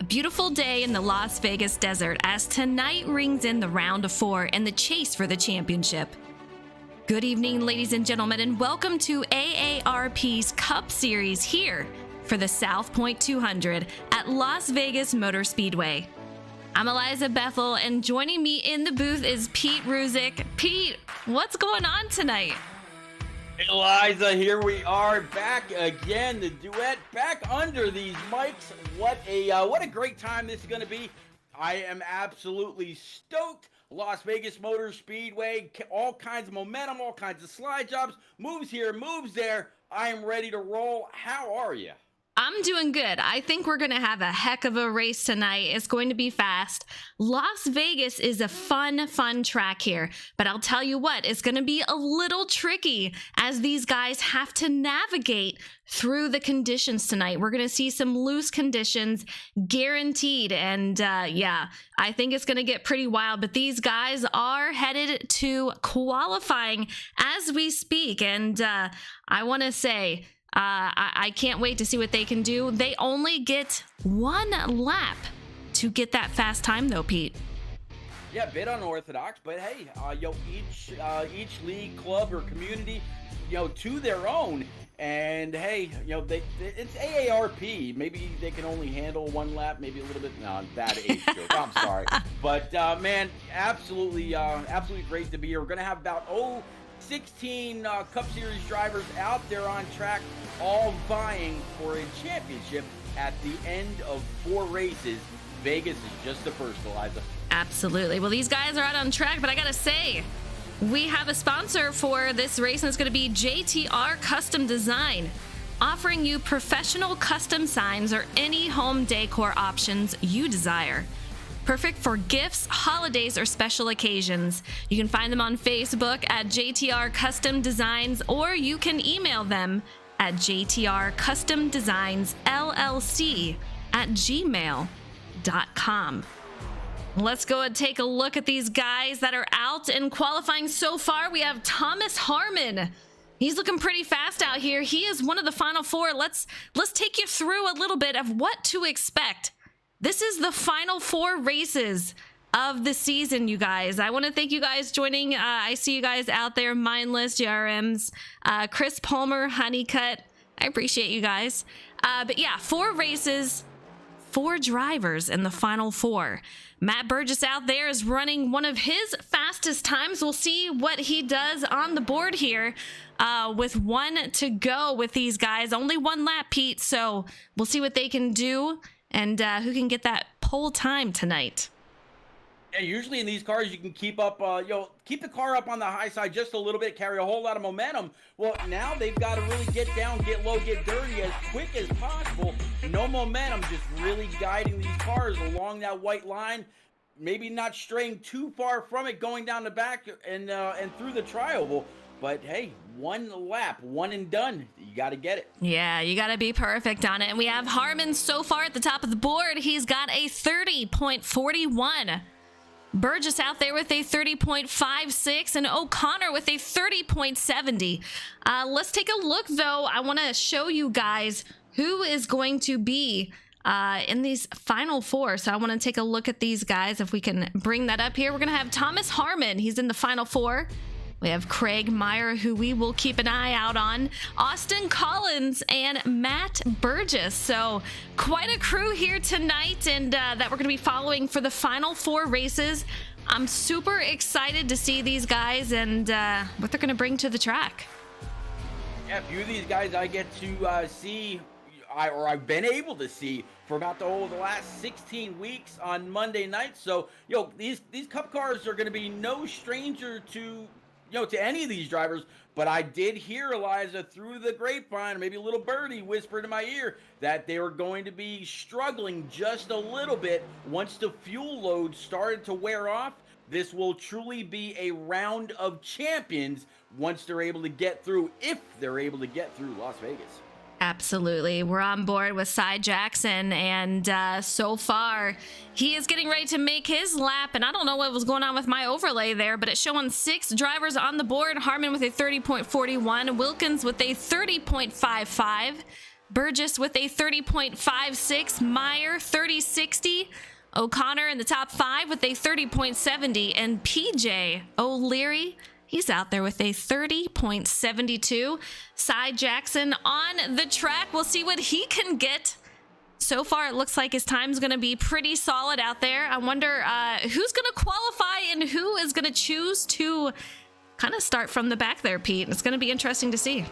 Beautiful day in the Las Vegas desert as tonight rings in the round of 4 and the chase for the championship. Good evening, ladies and gentlemen, and welcome to AARP's Cup Series here for the South Point 200 at Las Vegas Motor Speedway. I'm Eliza Bethel, and joining me in the booth is Pete Ruzick. Pete, what's going on tonight? Eliza, here we are back again, the duet back under these mics. What a great time this is going to be. I am absolutely stoked. Las Vegas Motor Speedway, all kinds of momentum, all kinds of slide jobs, moves here, moves there. I am ready to roll. How are you? I'm doing good. I think we're going to have a heck of a race tonight. It's going to be fast. Las Vegas is a fun track here, but I'll tell you what, it's going to be a little tricky as these guys have to navigate through the conditions tonight. We're going to see some loose conditions guaranteed, and I think it's going to get pretty wild, but these guys are headed to qualifying as we speak, and I want to say, I can't wait to see what they can do. They only get one lap to get that fast time, though, Pete. Yeah, a bit unorthodox, but hey, each league, club, or community, to their own. And hey, it's AARP. Maybe they can only handle one lap, maybe a little bit. No, that age joke. I'm sorry, but man, absolutely great to be here. We're gonna have about 16 Cup Series drivers out there on track, all vying for a championship at the end of 4 races. Vegas is just the first, Eliza. Absolutely. Well, these guys are out on track, but I gotta say, we have a sponsor for this race, and it's going to be JTR Custom Design, offering you professional custom signs or any home decor options you desire. Perfect for gifts, holidays, or special occasions. You can find them on Facebook at JTR Custom Designs, or you can email them at jtrcustomdesignsllc@gmail.com. Let's go and take a look at these guys that are out and qualifying so far. We have Thomas Harmon. He's looking pretty fast out here. He is one of the final 4. Let's take you through a little bit of what to expect. This is the final 4 races of the season, you guys. I want to thank you guys joining. I see you guys out there, Mindless, JRMs, Chris Palmer, Honeycutt. I appreciate you guys. But yeah, 4 races, 4 drivers in the final 4. Matt Burgess out there is running one of his fastest times. We'll see what he does on the board here with 1 to go with these guys. Only 1 lap, Pete, so we'll see what they can do and who can get that pole time tonight. Yeah, usually in these cars, you can keep up, keep the car up on the high side just a little bit, carry a whole lot of momentum. Well, now they've got to really get down, get low, get dirty as quick as possible. No momentum, just really guiding these cars along that white line. Maybe not straying too far from it, going down the back and through the tri-oval. But hey, 1 lap, 1 and done. You got to get it. Yeah, you got to be perfect on it. And we have Harmon so far at the top of the board. He's got a 30.41. Burgess out there with a 30.56 and O'Connor with a 30.70. Let's take a look, though. I want to show you guys who is going to be in these final 4. So I want to take a look at these guys. If we can bring that up here, we're going to have Thomas Harmon. He's in the final 4. We have Craig Meyer, who we will keep an eye out on, Austin Collins, and Matt Burgess. So quite a crew here tonight, and that we're going to be following for the final 4 races. I'm super excited to see these guys and what they're going to bring to the track. Yeah, a few of these guys I get to see, or I've been able to see for about the last 16 weeks on Monday nights. So, these Cup cars are going to be no stranger to any of these drivers, but I did hear, Eliza, through the grapevine, maybe a little birdie whispered in my ear, that they were going to be struggling just a little bit once the fuel load started to wear off. This will truly be a round of champions once they're able to get through, if they're able to get through Las Vegas. Absolutely. We're on board with Cy Jackson, and so far, he is getting ready to make his lap, and I don't know what was going on with my overlay there, but it's showing 6 drivers on the board. Harmon with a 30.41, Wilkins with a 30.55, Burgess with a 30.56, Meyer 30.60, O'Connor in the top 5 with a 30.70, and PJ O'Leary, he's out there with a 30.72. Cy Jackson on the track. We'll see what he can get. So far, it looks like his time's going to be pretty solid out there. I wonder who's going to qualify and who is going to choose to kind of start from the back there, Pete. It's going to be interesting to see.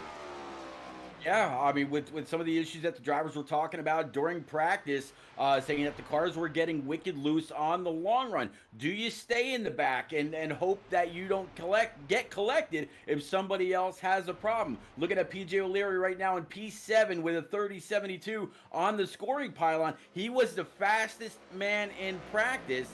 Yeah, I mean, with some of the issues that the drivers were talking about during practice, saying that the cars were getting wicked loose on the long run. Do you stay in the back and hope that you don't get collected if somebody else has a problem? Looking at PJ O'Leary right now in P7 with a 30.72 on the scoring pylon. He was the fastest man in practice.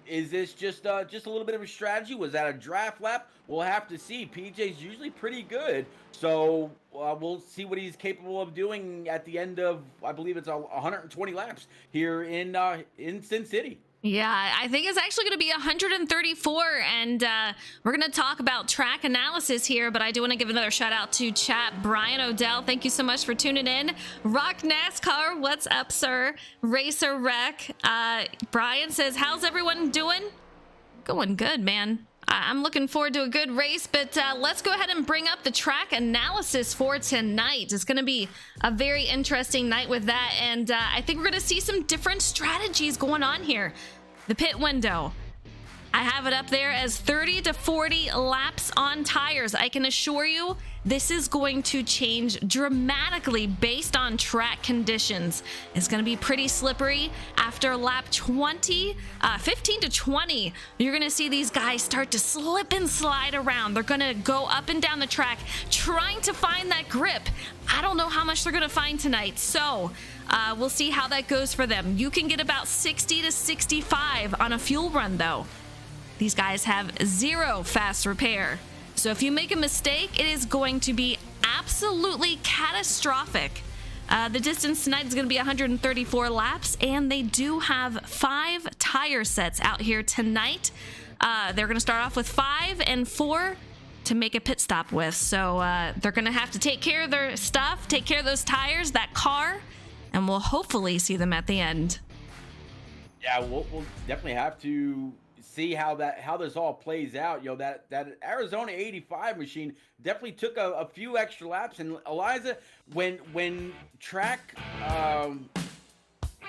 Is this just a little bit of a strategy? Was that a draft lap? We'll have to see. PJ's usually pretty good, so we'll see what he's capable of doing at the end of, I believe it's 120 laps here in Sin City. Yeah, I think it's actually going to be 134, and we're going to talk about track analysis here, but I do want to give another shout out to chat. Brian Odell, thank you so much for tuning in. Rock NASCAR, what's up, sir? Racer Wreck. Brian says, how's everyone doing? Going good, man. I'm looking forward to a good race, but let's go ahead and bring up the track analysis for tonight. It's going to be a very interesting night with that, and I think we're going to see some different strategies going on here. The pit window, I have it up there as 30 to 40 laps on tires. I can assure you this is going to change dramatically based on track conditions. It's going to be pretty slippery. After lap 15 to 20, you're going to see these guys start to slip and slide around. They're going to go up and down the track trying to find that grip. I don't know how much they're going to find tonight, so we'll see how that goes for them. You can get about 60 to 65 on a fuel run, though. These guys have 0 fast repair. So if you make a mistake, it is going to be absolutely catastrophic. The distance tonight is going to be 134 laps, and they do have 5 tire sets out here tonight. They're going to start off with 5 and 4 to make a pit stop with. So they're going to have to take care of their stuff, take care of those tires, that car, and we'll hopefully see them at the end. Yeah, we'll definitely have to see how this all plays out. That Arizona 85 machine definitely took a few extra laps. And Eliza, when track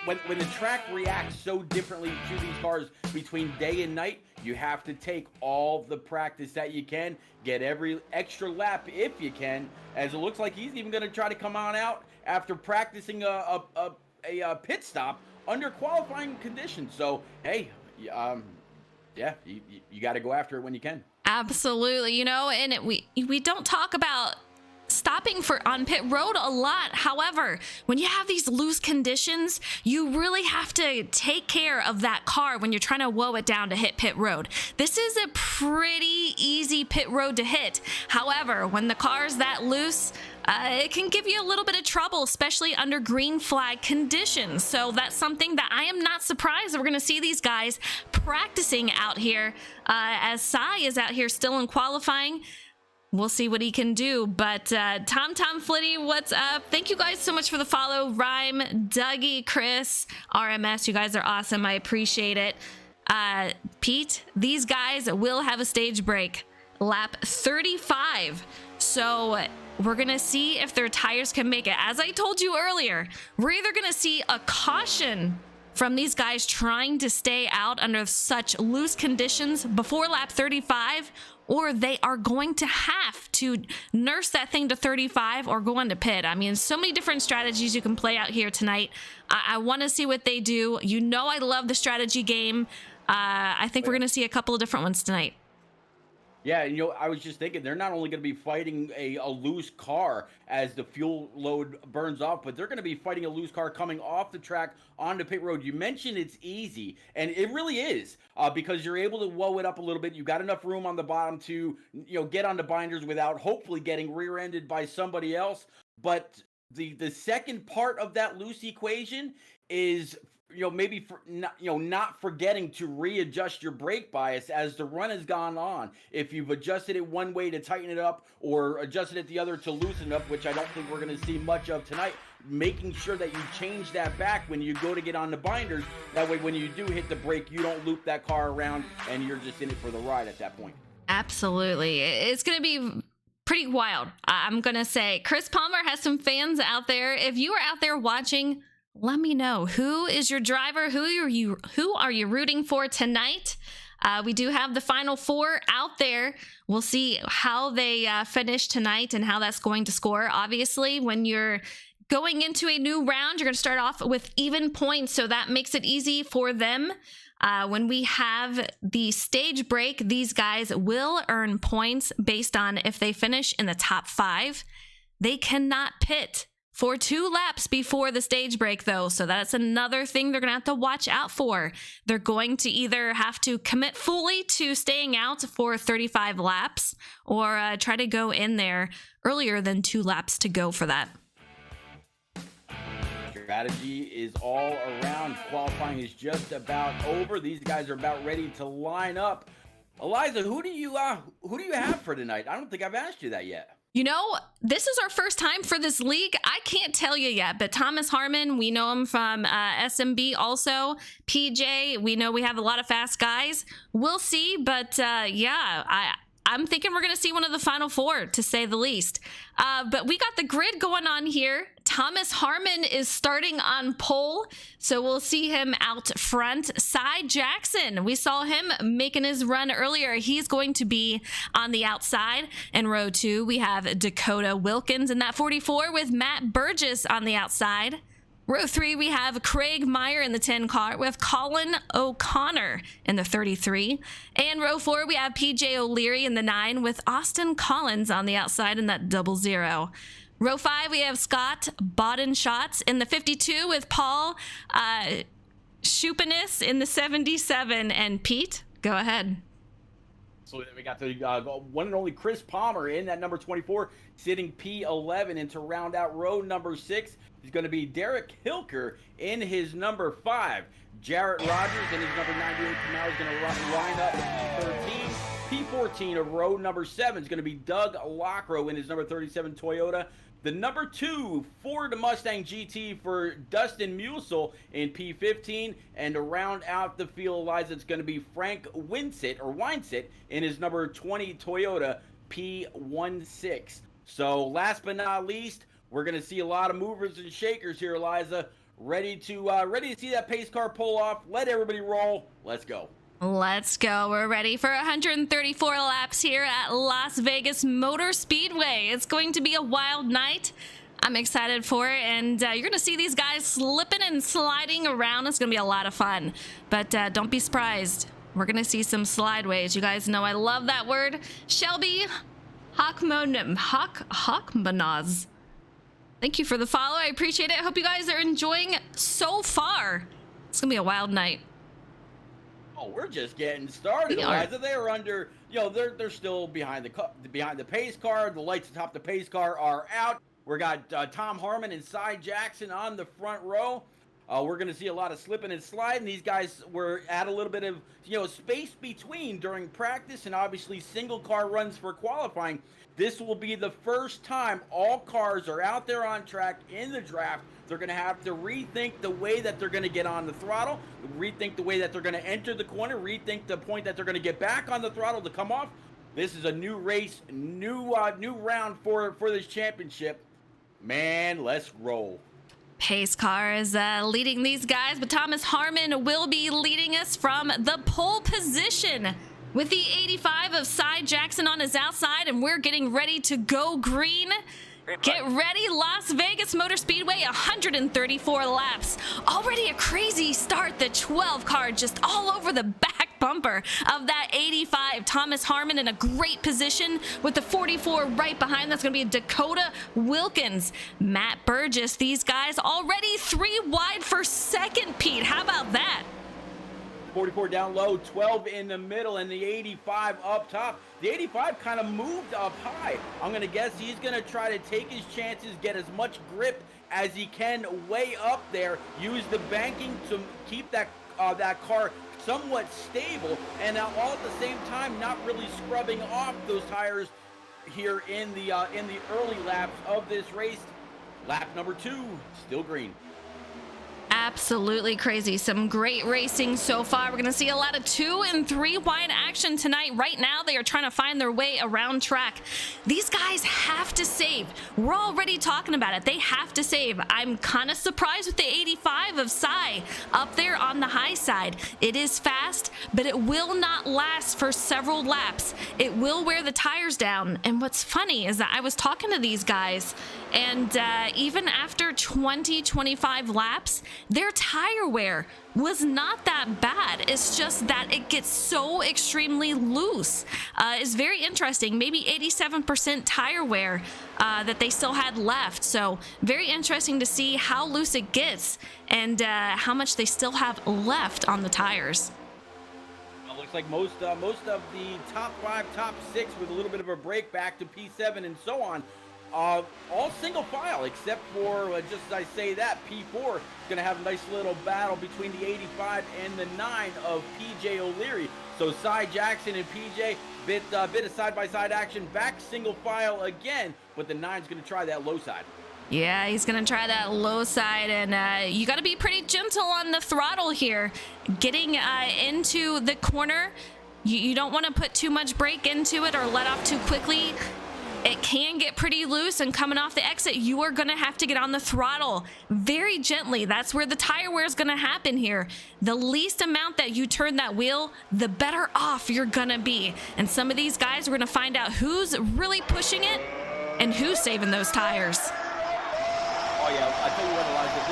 when the track reacts so differently to these cars between day and night, you have to take all the practice that you can, get every extra lap if you can, as it looks like he's even going to try to come on out after practicing a pit stop under qualifying conditions. So hey, yeah, you got to go after it when you can. Absolutely. And we don't talk about stopping on pit road a lot. However, when you have these loose conditions, you really have to take care of that car when you're trying to woe it down to hit pit road. This is a pretty easy pit road to hit. However, when the car's that loose, it can give you a little bit of trouble, especially under green flag conditions. So that's something that I am not surprised that we're going to see these guys practicing out here as Cy is out here still in qualifying. We'll see what he can do. But Tom Flitty, what's up? Thank you guys so much for the follow. Rhyme, Dougie, Chris, RMS, you guys are awesome. I appreciate it. Pete, these guys will have a stage break. Lap 35. So we're going to see if their tires can make it. As I told you earlier, we're either going to see a caution from these guys trying to stay out under such loose conditions before lap 35, or they are going to have to nurse that thing to 35 or go into pit. I mean, so many different strategies you can play out here tonight. I want to see what they do. I love the strategy game. I think we're going to see a couple of different ones tonight. Yeah, I was just thinking they're not only going to be fighting a loose car as the fuel load burns off, but they're going to be fighting a loose car coming off the track onto pit road. You mentioned it's easy, and it really is, because you're able to woe it up a little bit. You've got enough room on the bottom to get on the binders without hopefully getting rear-ended by somebody else. But the second part of that loose equation is maybe for not, not forgetting to readjust your brake bias as the run has gone on. If you've adjusted it one way to tighten it up or adjusted it the other to loosen it up, which I don't think we're going to see much of tonight, making sure that you change that back when you go to get on the binders. That way, when you do hit the brake, you don't loop that car around and you're just in it for the ride at that point. Absolutely. It's going to be pretty wild. I'm going to say Chris Palmer has some fans out there. If you are out there watching, let me know, who is your driver? Who are you rooting for tonight? We do have the final four out there. We'll see how they finish tonight and how that's going to score. Obviously, when you're going into a new round, you're going to start off with even points, so that makes it easy for them. When we have the stage break, these guys will earn points based on if they finish in the top 5. They cannot pit for 2 laps before the stage break, though, so that's another thing they're going to have to watch out for. They're going to either have to commit fully to staying out for 35 laps or try to go in there earlier than 2 laps to go for that. Strategy is all around. Qualifying is just about over. These guys are about ready to line up. Eliza, who do you have for tonight? I don't think I've asked you that yet. You know, this is our first time for this league. I can't tell you yet, but Thomas Harmon, we know him from SMB also. PJ, we know we have a lot of fast guys. We'll see, but I'm thinking we're going to see one of the final 4, to say the least. But we got the grid going on here. Thomas Harmon is starting on pole, so we'll see him out front. Cy Jackson, we saw him making his run earlier. He's going to be on the outside. In row 2, we have Dakota Wilkins in that 44 with Matt Burgess on the outside. Row 3, we have Craig Meyer in the 10 car with Colin O'Connor in the 33. And row 4, we have PJ O'Leary in the 9 with Austin Collins on the outside in that 00. Row 5, we have Scott Bodenschatz in the 52 with Paul Schupanis in the 77. And Pete, go ahead. So we got the one and only Chris Palmer in that number 24, sitting P11. And to round out row number 6, is going to be Derek Hilker in his number 5. Jarrett Rogers in his number 98 Camaro is going to line up P13. P14 of row number 7 is going to be Doug Lockrow in his number 37 Toyota. The number 2 Ford Mustang GT for Dustin Musel in P15. And to round out the field, Eliza, it's going to be Frank Winsett in his number 20 Toyota P16. So last but not least, we're going to see a lot of movers and shakers here, Eliza. Ready to see that pace car pull off. Let everybody roll. Let's go. Let's go. We're ready for 134 laps here at Las Vegas Motor Speedway. It's going to be a wild night. I'm excited for it, and you're going to see these guys slipping and sliding around. It's going to be a lot of fun, but don't be surprised. We're going to see some slideways. You guys know I love that word. Shelby Hawkmanaz. Thank you for the follow. I appreciate it. I hope you guys are enjoying so far. It's going to be a wild night. Oh, we're just getting started, Eliza. They're under, they're still behind the pace car. The lights atop the pace car are out. We got Tom Harmon and Cy Jackson on the front row. We're going to see a lot of slipping and sliding. These guys were at a little bit of, space between during practice and obviously single car runs for qualifying. This will be the first time all cars are out there on track in the draft. They're going to have to rethink the way that they're going to get on the throttle, rethink the way that they're going to enter the corner, rethink the point that they're going to get back on the throttle to come off. This is a new race, new round for this championship. Man, let's roll. Pace car is leading these guys, but Thomas Harmon will be leading us from the pole position with the 85 of Cy Jackson on his outside, and we're getting ready to go green. Get ready, Las Vegas Motor Speedway, 134 laps. Already a crazy start. The 12 car just all over the back bumper of that 85. Thomas Harmon in a great position with the 44 right behind. That's going to be Dakota Wilkins. Matt Burgess, these guys already 3 wide for second, Pete. How about that? 44 down low, 12 in the middle, and the 85 up top. The 85 kind of moved up high. I'm going to guess he's going to try to take his chances, get as much grip as he can way up there, use the banking to keep that car somewhat stable, and all at the same time not really scrubbing off those tires here in the early laps of this race. Lap number 2, still green. Absolutely crazy. Some great racing so far. We're going to see a lot of 2 and 3 wide action tonight. Right now, they are trying to find their way around track. These guys have to save. We're already talking about it. They have to save. I'm kind of surprised with the 85 of Sai up there on the high side. It is fast, but it will not last for several laps. It will wear the tires down. And what's funny is that I was talking to these guys, and even after 20-25 laps, their tire wear was not that bad. It's just that it gets so extremely loose. It's very interesting. Maybe 87% tire wear that they still had left. So very interesting to see how loose it gets and how much they still have left on the tires. It looks like most of the top 5, top 6 with a little bit of a break back to P7 and so on. All single file, except for, just as I say that, P4 is going to have a nice little battle between the 85 and the 9 of PJ O'Leary. So Cy Jackson and PJ, bit of side-by-side action, back single file again, but the 9's going to try that low side. Yeah, he's going to try that low side, and you got to be pretty gentle on the throttle here. Getting into the corner, you don't want to put too much brake into it or let off too quickly. It can get pretty loose, and coming off the exit, you are going to have to get on the throttle very gently. That's where the tire wear is going to happen here. The least amount that you turn that wheel, the better off you're going to be. And some of these guys, we're going to find out who's really pushing it and who's saving those tires. Oh, yeah. I tell you what, Elijah,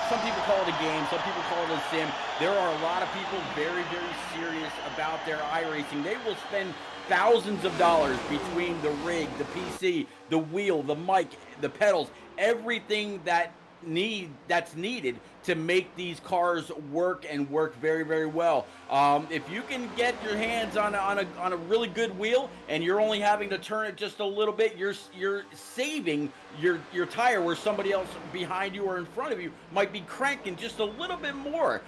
some people call it a game. Some people call it a sim. There are a lot of people very, very serious about their iRacing. They will spend thousands of dollars between the rig, the PC, the wheel, the mic, the pedals, everything that's needed to make these cars work and work very, very well. If you can get your hands on a really good wheel and you're only having to turn it just a little bit, you're saving your tire where somebody else behind you or in front of you might be cranking just a little bit more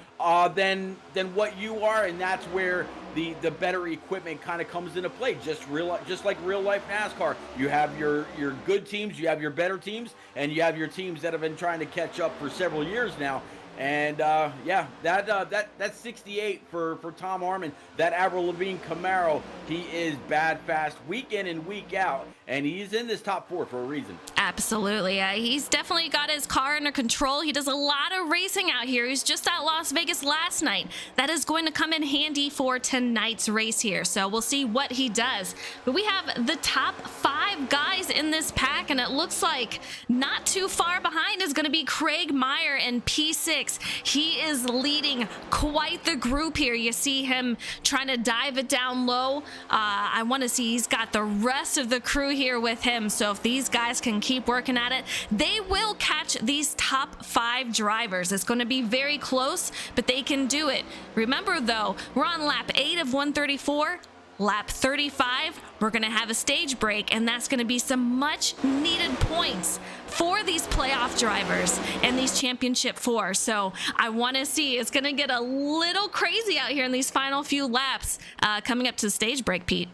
than what you are, and that's where the better equipment kind of comes into play. Just like real life NASCAR, you have your good teams, you have your better teams, and you have your teams that have been trying to catch up for several years now. And yeah, that's 68 for Tom Harmon. That Avril Lavigne Camaro, he is bad fast week in and week out, and he's in this top 4 for a reason. Absolutely. He's definitely got his car under control. He does a lot of racing out here. He's just at Las Vegas last night. That is going to come in handy for tonight's race here. So we'll see what he does. But we have the top 5 guys in this pack, and it looks like not too far behind is going to be Craig Meyer in P6. He is leading quite the group here. You see him trying to dive it down low. I want to see he's got the rest of the crew here with him. So if these guys can keep working at it, they will catch these top 5 drivers. It's going to be very close, but they can do it. Remember though, we're on lap 8 of 134. Lap 35, we're going to have a stage break, and that's going to be some much needed points for these playoff drivers and these championship 4. So I want to see, it's going to get a little crazy out here in these final few laps coming up to the stage break, Pete.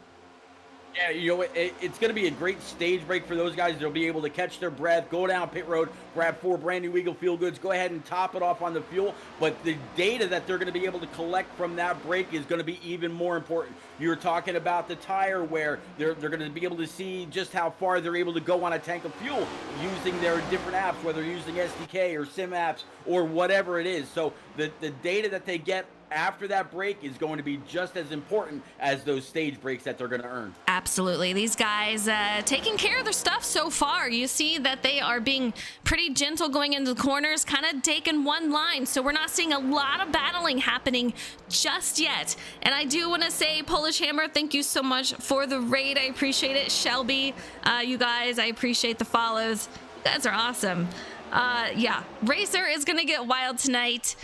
Yeah, you know, it's going to be a great stage break for those guys. They'll be able to catch their breath, go down pit road, grab 4 brand new Eagle Fuel Goods, go ahead and top it off on the fuel. But the data that they're going to be able to collect from that break is going to be even more important. You were talking about the tire wear. They're going to be able to see just how far they're able to go on a tank of fuel using their different apps, whether using SDK or Sim apps or whatever it is. So the data that they get after that break is going to be just as important as those stage breaks that they're going to earn. Absolutely. These guys taking care of their stuff so far. You see that they are being pretty gentle going into the corners, kind of taking one line. So we're not seeing a lot of battling happening just yet. And I do want to say, Polish Hammer, thank you so much for the raid. I appreciate it. Shelby, you guys, I appreciate the follows. You guys are awesome. Yeah, Racer is going to get wild tonight.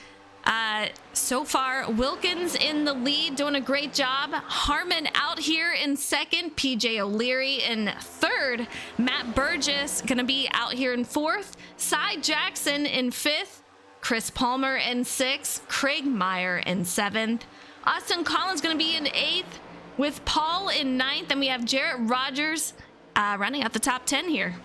So far, Wilkins in the lead, doing a great job. Harmon out here in second. PJ O'Leary in third. Matt Burgess going to be out here in fourth. Cy Jackson in fifth. Chris Palmer in sixth. Craig Meyer in seventh. Austin Collins going to be in eighth, with Paul in ninth. And we have Jarrett Rogers running out the top 10 here.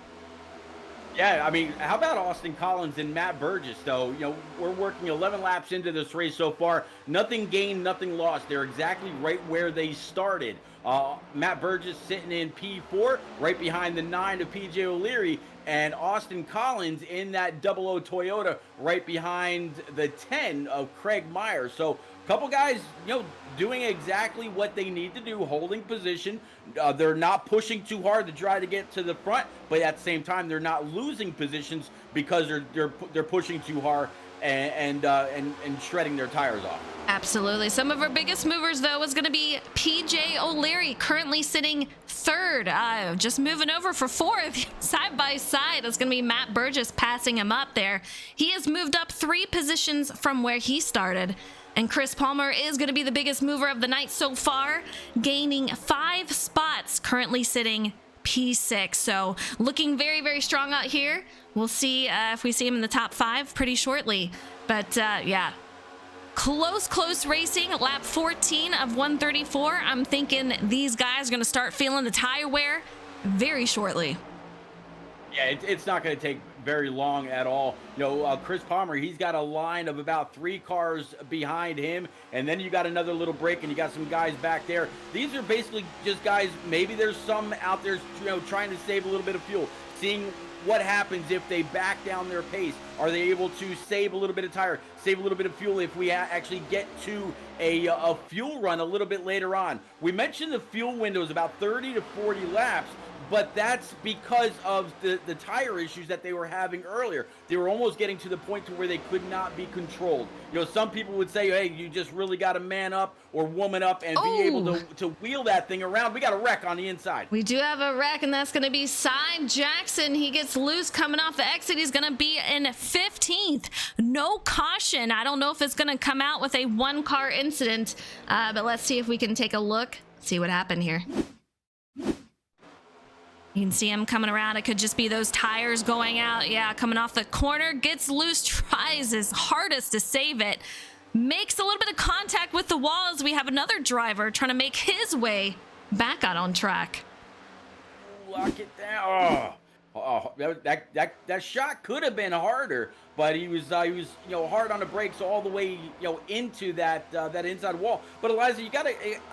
Yeah, I mean, how about Austin Collins and Matt Burgess, though? You know, we're working 11 laps into this race so far. Nothing gained, nothing lost. They're exactly right where they started. Matt Burgess sitting in P4, right behind the 9 of PJ O'Leary, and Austin Collins in that 00 Toyota, right behind the 10 of Craig Meyer. So a couple guys, you know, doing exactly what they need to do, holding position. They're not pushing too hard to try to get to the front, but at the same time, they're not losing positions because they're pushing too hard and shredding their tires off. Absolutely. Some of our biggest movers, though, is going to be PJ O'Leary, currently sitting third. Just moving over for fourth, side by side. It's going to be Matt Burgess passing him up there. He has moved up 3 positions from where he started. And Chris Palmer is going to be the biggest mover of the night so far, gaining 5 spots, currently sitting P6. So looking very, very strong out here. We'll see if we see him in the top 5 pretty shortly. But yeah, close racing. Lap 14 of 134. I'm thinking these guys are going to start feeling the tire wear very shortly. Yeah, it's not going to take very long at all. You know, Chris Palmer, he's got a line of about 3 cars behind him, and then you got another little break, and you got some guys back there. These are basically just guys, maybe there's some out there, you know, trying to save a little bit of fuel, seeing what happens if they back down their pace. Are they able to save a little bit of tire, save a little bit of fuel if we actually get to a fuel run a little bit later on? We mentioned the fuel window is about 30 to 40 laps, but that's because of the tire issues that they were having earlier. They were almost getting to the point to where they could not be controlled. You know, some people would say, hey, you just really got to man up or woman up and be able to wheel that thing around. We got a wreck on the inside. We do have a wreck, and that's going to be Cy Jackson. He gets loose coming off the exit. He's going to be in 15th. No caution. I don't know if it's going to come out with a 1-car incident, but let's see if we can take a look, see what happened here. You can see him coming around. It could just be those tires going out. Yeah, coming off the corner, gets loose, tries his hardest to save it. Makes a little bit of contact with the wall as we have another driver trying to make his way back out on track. Lock it down. That shot could have been harder, but he was you know, hard on the brakes all the way, you know, into that inside wall. But Eliza,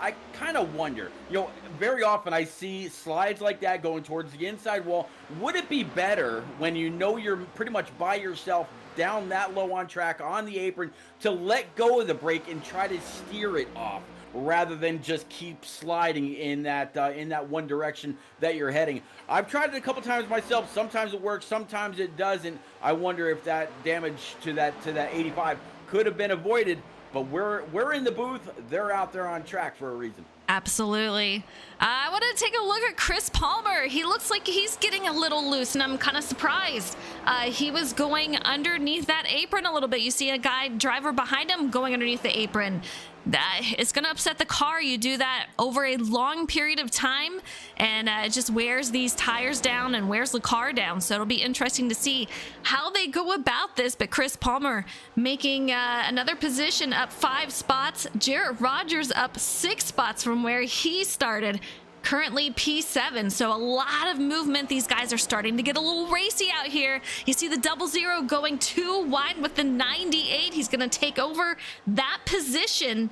I kind of wonder, you know, very often I see slides like that going towards the inside wall. Would it be better when you know you're pretty much by yourself down that low on track on the apron to let go of the brake and try to steer it off, rather than just keep sliding in that one direction that you're heading? I've tried it a couple times myself. Sometimes it works, sometimes it doesn't. I wonder if that damage to that 85 could have been avoided, but we're in the booth. They're out there on track for a reason. Absolutely. I want to take a look at Chris Palmer. He looks like he's getting a little loose, and I'm kind of surprised. He was going underneath that apron a little bit. You see a driver behind him going underneath the apron. That is going to upset the car. You do that over a long period of time, and it just wears these tires down and wears the car down. So it'll be interesting to see how they go about this. But Chris Palmer making another position, up 5 spots. Jarrett Rogers up 6 spots from where he started. Currently P7, so a lot of movement. These guys are starting to get a little racy out here. You see the 00 going too wide with the 98. He's going to take over that position.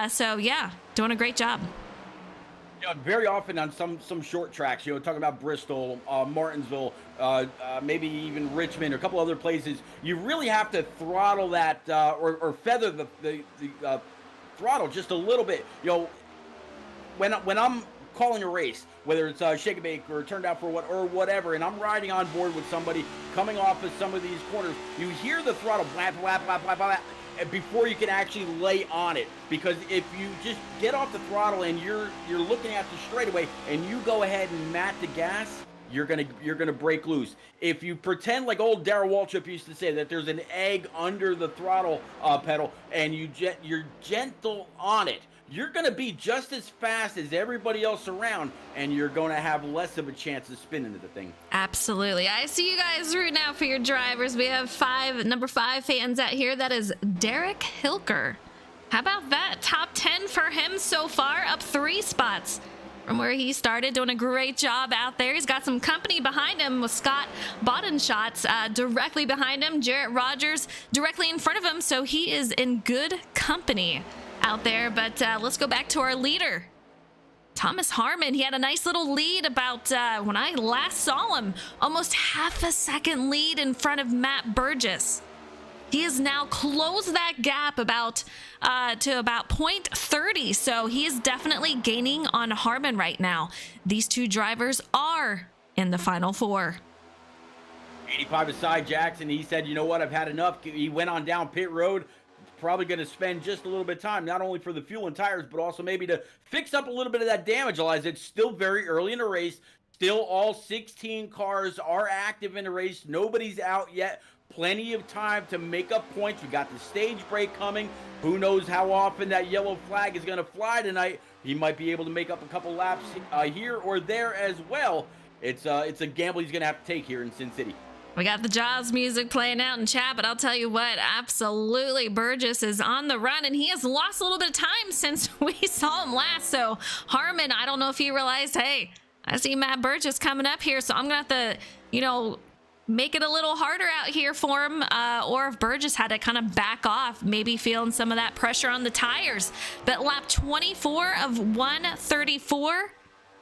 So yeah, doing a great job. You know, very often on some short tracks, you know, talking about Bristol, Martinsville, maybe even Richmond, or a couple other places, you really have to throttle that or feather the throttle just a little bit. You know, when I'm calling a race, whether it's shake and bake or turned out for whatever, and I'm riding on board with somebody coming off of some of these corners, you hear the throttle blap, blap, blap, blap, blap, before you can actually lay on it. Because if you just get off the throttle and you're looking at the straightaway and you go ahead and mat the gas, you're gonna break loose. If you pretend like old Darrell Waltrip used to say that there's an egg under the throttle pedal and you're gentle on it, you're gonna be just as fast as everybody else around, and you're gonna have less of a chance of spinning into the thing. Absolutely. I see you guys rooting out for your drivers. We have number 5 fans out here. That is Derek Hilker. How about that? Top 10 for him so far, up 3 spots from where he started, doing a great job out there. He's got some company behind him with Scott Bodenshots directly behind him, Jarrett Rogers directly in front of him, so he is in good company out there. But let's go back to our leader, Thomas Harmon. He had a nice little lead about when I last saw him, almost half a second lead in front of Matt Burgess. He has now closed that gap to about 0.30, so he is definitely gaining on Harmon right now. These two drivers are in the Final Four. 85 aside, Jackson, he said, you know what, I've had enough. He went on down pit road, probably going to spend just a little bit of time, not only for the fuel and tires, but also maybe to fix up a little bit of that damage. Eliza, it's still very early in the race. Still all 16 cars are active in the race. Nobody's out yet. Plenty of time to make up points. We got the stage break coming. Who knows how often that yellow flag is going to fly tonight. He might be able to make up a couple laps here or there as well. It's a gamble he's going to have to take here in Sin City. We got the Jaws music playing out in chat, but I'll tell you what, absolutely, Burgess is on the run, and he has lost a little bit of time since we saw him last. So Harmon, I don't know if he realized, hey, I see Matt Burgess coming up here, so I'm going to have to, make it a little harder out here for him, or if Burgess had to kind of back off, maybe feeling some of that pressure on the tires. But lap 24 of 134,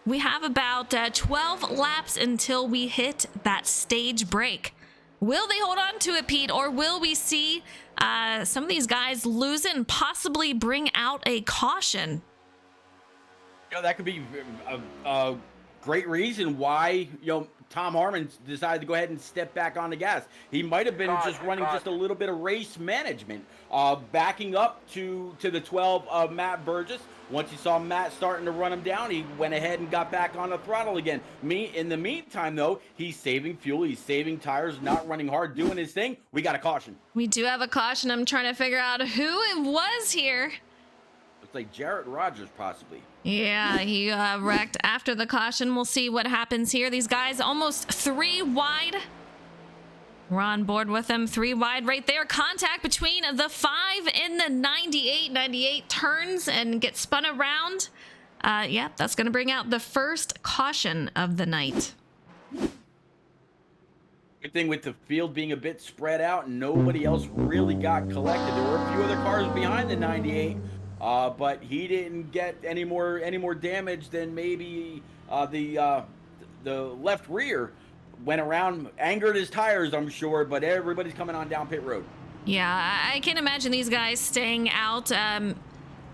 we have about 12 laps until we hit that stage break. Will they hold on to it, Pete, or will we see some of these guys lose it and possibly bring out a caution? That could be a great reason why, Tom Harmon decided to go ahead and step back on the gas. He might have been just running just a little bit of race management, backing up to the 12 of Matt Burgess. Once he saw Matt starting to run him down, he went ahead and got back on the throttle again. In the meantime, though, he's saving fuel, he's saving tires, not running hard, doing his thing. We got a caution. We do have a caution. I'm trying to figure out who it was here. Looks like Jarrett Rogers, possibly. Yeah, he wrecked after the caution. We'll see what happens here. These guys almost 3 wide. We're on board with them. 3 wide right there. Contact between the 5 and the 98. 98 turns and gets spun around. Yep, that's going to bring out the first caution of the night. Good thing with the field being a bit spread out and nobody else really got collected. There were a few other cars behind the 98. But he didn't get any more damage than maybe the left rear went around, angered his tires, I'm sure. But everybody's coming on down pit road. Yeah, I can't imagine these guys staying out.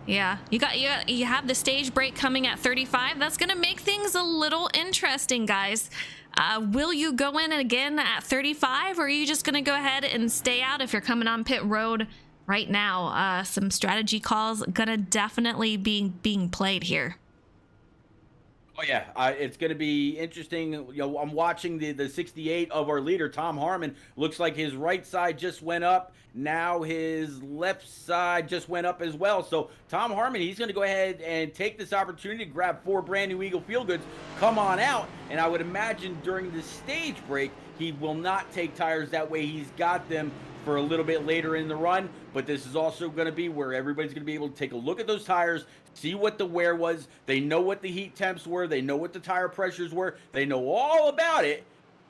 Yeah, you have the stage break coming at 35. That's gonna make things a little interesting, guys. Will you go in again at 35, or are you just gonna go ahead and stay out if you're coming on pit road? Right now, some strategy calls gonna definitely be being played here. Oh yeah, it's gonna be interesting. I'm watching the 68 of our leader, Tom Harmon. Looks like his right side just went up. Now his left side just went up as well. So Tom Harmon, he's gonna go ahead and take this opportunity to grab 4 brand new Eagle Feel Goods, come on out, and I would imagine during the stage break, he will not take tires. That way he's got them for a little bit later in the run. But this is also going to be where everybody's going to be able to take a look at those tires, see what the wear was. They know what the heat temps were. They know what the tire pressures were. They know all about it.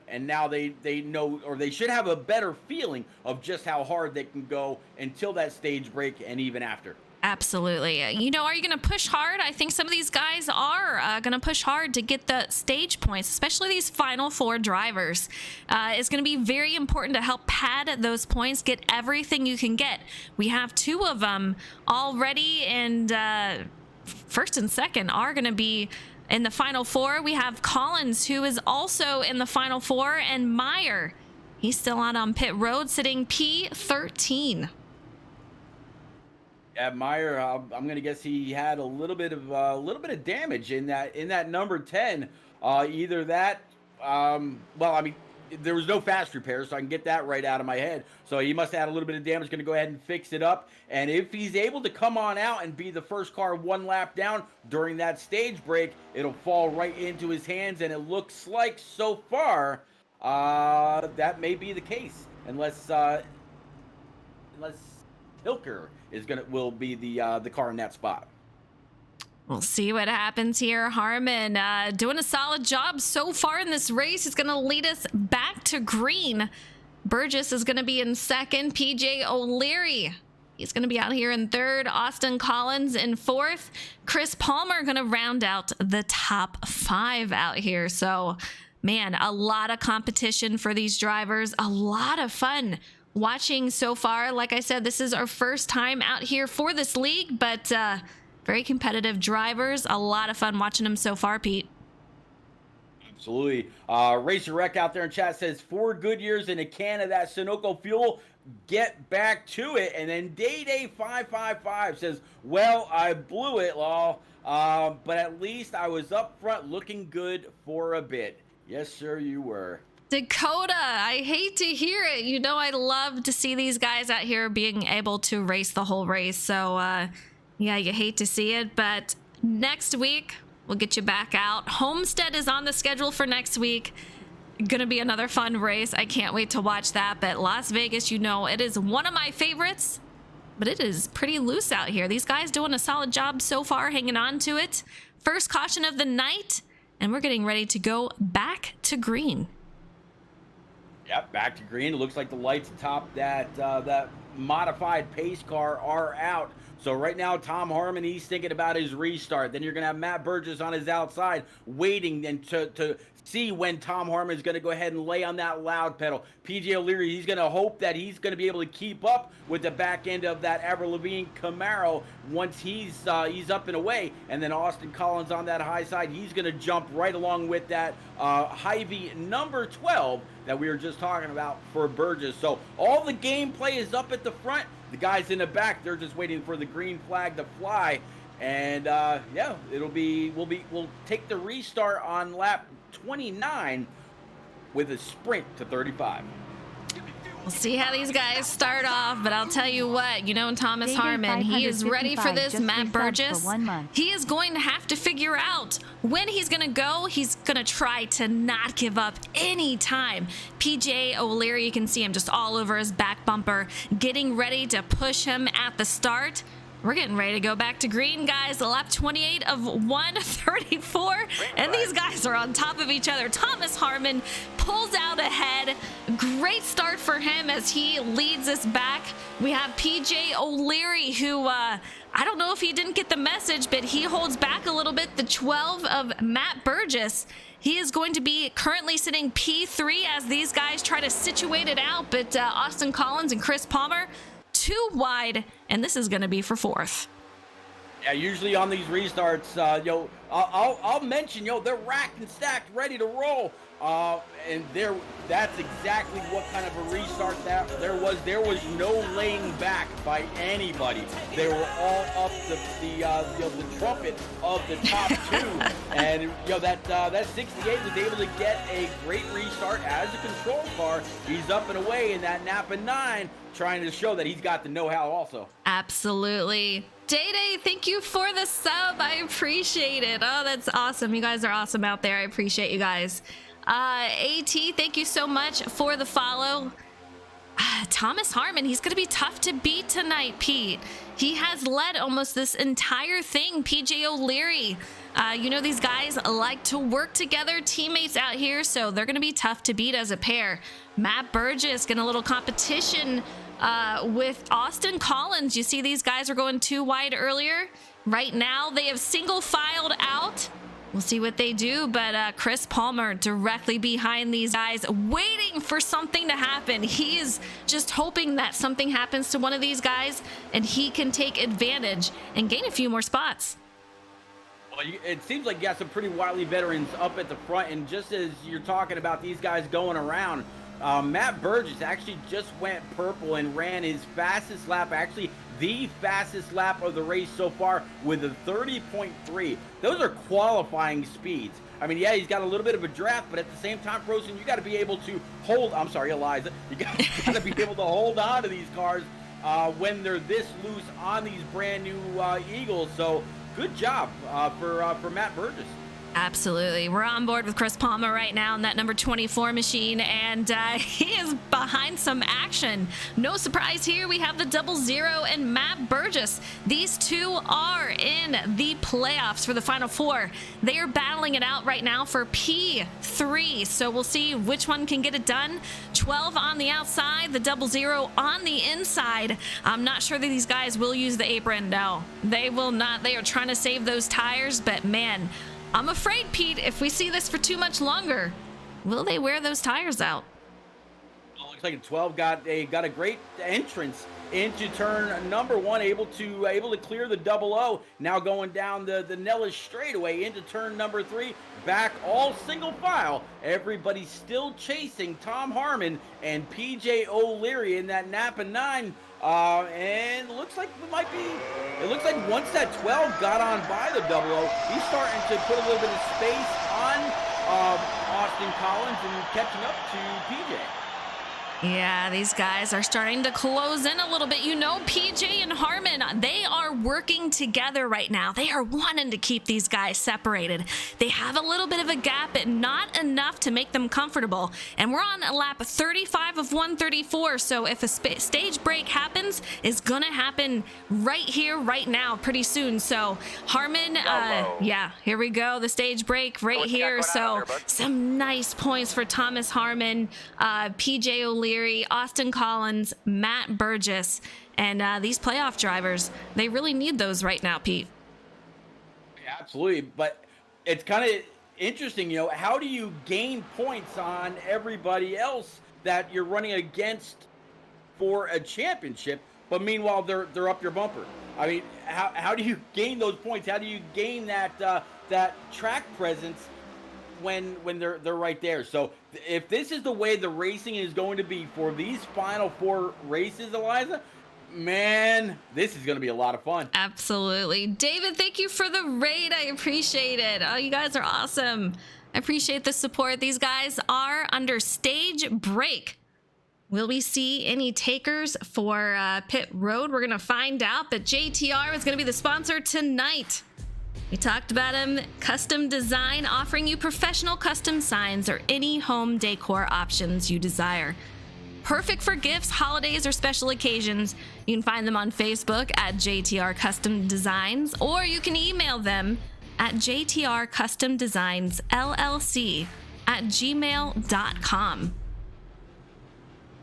And now they know, or they should have a better feeling of just how hard they can go until that stage break and even after. Absolutely. Are you going to push hard? I think some of these guys are going to push hard to get the stage points, especially these final 4 drivers. It's going to be very important to help pad those points, get everything you can get. We have 2 of them already, and first and second are going to be in the final 4. We have Collins, who is also in the final 4, and Meyer. He's still on pit road, sitting P13. Yeah, Meyer, I'm gonna guess he had a little bit of damage in that number 10. Either that Well, I mean, there was no fast repair, so I can get that right out of my head. So he must have had a little bit of damage. Going to go ahead and fix it up. And if he's able to come on out and be the first car one lap down during that stage break, it'll fall right into his hands. And it looks like so far that may be the case, unless Hilker will be the car in that spot. We'll see what happens here. Harmon doing a solid job so far in this race. He's going to lead us back to green. Burgess is going to be in second. PJ O'Leary, he's going to be out here in third. Austin Collins in fourth. Chris Palmer going to round out the top 5 out here. So, man, a lot of competition for these drivers. A lot of fun watching so far. Like I said, this is our first time out here for this league, but very competitive drivers. A lot of fun watching them so far, Pete. Absolutely. Racer Rec out there in chat says 4 good years in a can of that Sunoco fuel. Get back to it. And then Day 555 says, well, I blew it, lol. But at least I was up front looking good for a bit. Yes, sir, you were. Dakota, I hate to hear it. You know I love to see these guys out here being able to race the whole race. So, yeah, you hate to see it, but next week we'll get you back out. Homestead is on the schedule for next week. Gonna be another fun race. I can't wait to watch that. But Las Vegas, you know, it is one of my favorites, but it is pretty loose out here. These guys doing a solid job so far, hanging on to it. First caution of the night, and we're getting ready to go back to green. Yep, back to green. It looks like the lights atop that modified pace car are out. So right now, Tom Harmon, he's thinking about his restart. Then you're going to have Matt Burgess on his outside waiting and to see when Tom Harmon is going to go ahead and lay on that loud pedal. PJ O'Leary, he's going to hope that he's going to be able to keep up with the back end of that Avril Lavigne Camaro once he's up and away. And then Austin Collins on that high side, he's going to jump right along with that Hy-Vee number 12 that we were just talking about for Burgess. So all the gameplay is up at the front. The guys in the back, they're just waiting for the green flag to fly. And yeah, we'll take the restart on lap 29 with a sprint to 35. We'll see how these guys start off, but I'll tell you what, you know, Thomas Harmon, he is ready for this. Matt Burgess, he is going to have to figure out when he's going to go. He's going to try to not give up any time. PJ O'Leary, you can see him just all over his back bumper, getting ready to push him at the start. We're getting ready to go back to green, guys. Lap 28 of 134. And these guys are on top of each other. Thomas Harmon pulls out ahead. Great start for him as he leads us back. We have PJ O'Leary, who I don't know if he didn't get the message, but he holds back a little bit. The 12 of Matt Burgess. He is going to be currently sitting P3 as these guys try to situate it out. But Austin Collins and Chris Palmer, 2 wide, and this is going to be for 4th. Yeah, usually on these restarts, I'll mention, they're racked and stacked, ready to roll. And that's exactly what kind of a restart that there was. There was no laying back by anybody. They were all up the trumpet of the top 2. And that 68 was able to get a great restart as a control car. He's up and away in that Napa 9, trying to show that he's got the know-how also. Absolutely. Day, thank you for the sub. I appreciate it. Oh, that's awesome. You guys are awesome out there. I appreciate you guys. AT, thank you so much for the follow. Thomas Harmon, he's going to be tough to beat tonight, Pete. He has led almost this entire thing. PJ O'Leary, these guys like to work together, teammates out here, so they're going to be tough to beat as a pair. Matt Burgess getting a little competition with Austin Collins. You see these guys are going 2 wide earlier. Right now, they have single filed out. We'll see what they do, but Chris Palmer directly behind these guys, waiting for something to happen. He is just hoping that something happens to one of these guys and he can take advantage and gain a few more spots. Well, it seems like you got some pretty wily veterans up at the front, and just as you're talking about these guys going around, Matt Burgess actually just went purple and ran his fastest lap, actually the fastest lap of the race so far, with a 30.3. Those are qualifying speeds. I mean, yeah, he's got a little bit of a draft, but at the same time, Frozen, you got to be able to hold. I'm sorry, Eliza. You got to be able to hold on to these cars when they're this loose on these brand new Eagles. So good job for Matt Burgess. Absolutely. We're on board with Chris Palmer right now in that number 24 machine, and he is behind some action. No surprise here. We have the 00 and Matt Burgess. These two are in the playoffs for the Final Four. They are battling it out right now for P3, so we'll see which one can get it done. 12 on the outside, the 00 on the inside. I'm not sure that these guys will use the apron. No, they will not. They are trying to save those tires, but man, I'm afraid, Pete, if we see this for too much longer, will they wear those tires out? Well, looks like 12 got a great entrance into turn number 1, able to clear the 00. Now going down the Nellis straightaway into turn number 3, back all single file. Everybody's still chasing Tom Harmon and PJ O'Leary in that Napa 9. And it looks like once that 12 got on by the 00, he's starting to put a little bit of space on Austin Collins and catching up to PJ. Yeah, these guys are starting to close in a little bit. You know, PJ and Harmon, they are working together right now. They are wanting to keep these guys separated. They have a little bit of a gap, but not enough to make them comfortable. And we're on a lap 35 of 134, so if a stage break happens, it's going to happen right here, right now, pretty soon. So Harmon, yeah, here we go, the stage break right here. So some nice points for Thomas Harmon, PJ O'Leary, Austin Collins, Matt Burgess, and these playoff drivers, they really need those right now, Pete. Yeah, absolutely, but it's kind of interesting, you know, how do you gain points on everybody else that you're running against for a championship, but meanwhile they're up your bumper? I mean, how do you gain those points? How do you gain that track presence when they're right there? So if this is the way the racing is going to be for these Final Four races, Eliza, man, this is going to be a lot of fun. Absolutely. David, thank you for the raid. I appreciate it. Oh, you guys are awesome. I appreciate the support. These guys are under stage break. Will we see any takers for pit road? We're going to find out, but JTR is going to be the sponsor tonight. We talked about him, Custom Design, offering you professional custom signs or any home decor options you desire. Perfect for gifts, holidays, or special occasions. You can find them on Facebook at JTR Custom Designs, or you can email them at jtrcustomdesignsllc@gmail.com.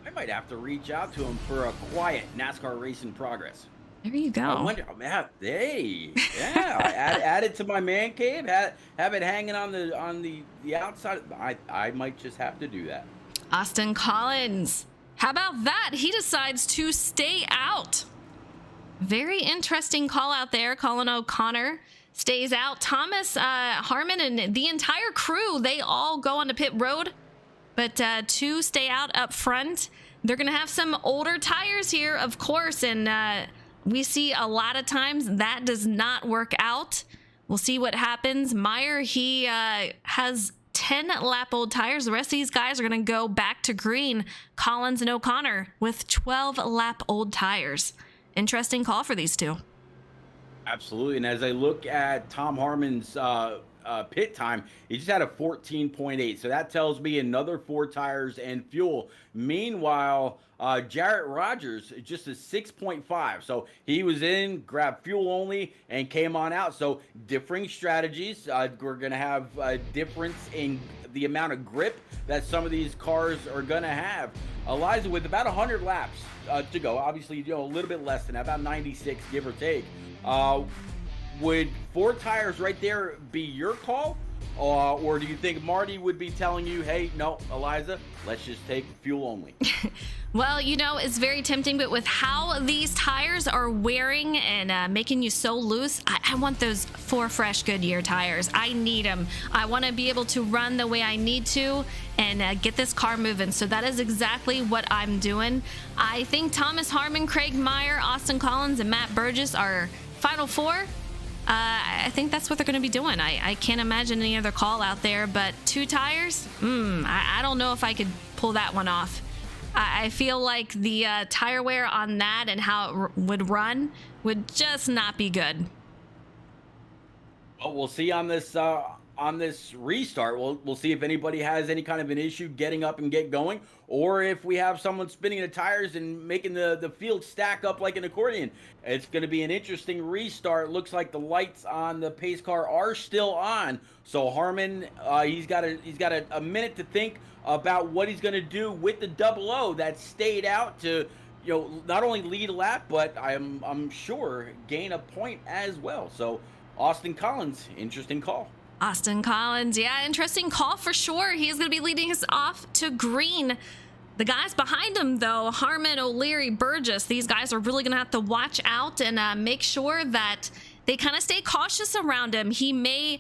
I might have to reach out to him for a quiet NASCAR race in progress. There you go. I wonder, man, add it to my man cave. Have it hanging on the outside. I might just have to do that. Austin Collins, how about that? He decides to stay out. Very interesting call out there. Colin O'Connor stays out. Thomas Harmon and the entire crew, they all go on to pit road, but two stay out up front. They're gonna have some older tires here, of course, and we see a lot of times that does not work out. We'll see what happens. Meyer, he has 10 lap old tires. The rest of these guys are going to go back to green. Collins and O'Connor with 12 lap old tires. Interesting call for these two. Absolutely. And as I look at Tom Harmon's pit time, he just had a 14.8. So that tells me another 4 tires and fuel. Meanwhile, Jarrett Rogers, just a 6.5. So he was in, grabbed fuel only, and came on out. So differing strategies. We're going to have a difference in the amount of grip that some of these cars are going to have. Eliza, with about 100 laps to go, obviously, you know, a little bit less than that, about 96, give or take. Would 4 tires right there be your call? Or do you think Marty would be telling you, hey, no, Eliza, let's just take fuel only? Well, it's very tempting, but with how these tires are wearing and making you so loose, I want those 4 fresh Goodyear tires. I need them. I want to be able to run the way I need to and get this car moving. So that is exactly what I'm doing. I think Thomas Harmon, Craig Meyer, Austin Collins, and Matt Burgess are Final 4. I think that's what they're going to be doing. I can't imagine any other call out there, but 2 tires? I don't know if I could pull that one off. I feel like the tire wear on that and how it would run would just not be good. Well, we'll see on this restart. We'll see if anybody has any kind of an issue getting up and get going, or if we have someone spinning the tires and making the field stack up like an accordion. It's going to be an interesting restart. Looks like the lights on the pace car are still on. So Harmon, he's got a minute to think about what he's going to do with the 00 that stayed out to, not only lead a lap, but I'm sure gain a point as well. So Austin Collins, interesting call. Austin Collins, yeah, interesting call for sure. He's going to be leading us off to green. The guys behind him, though, Harmon, O'Leary, Burgess, these guys are really going to have to watch out and make sure that they kind of stay cautious around him. He may,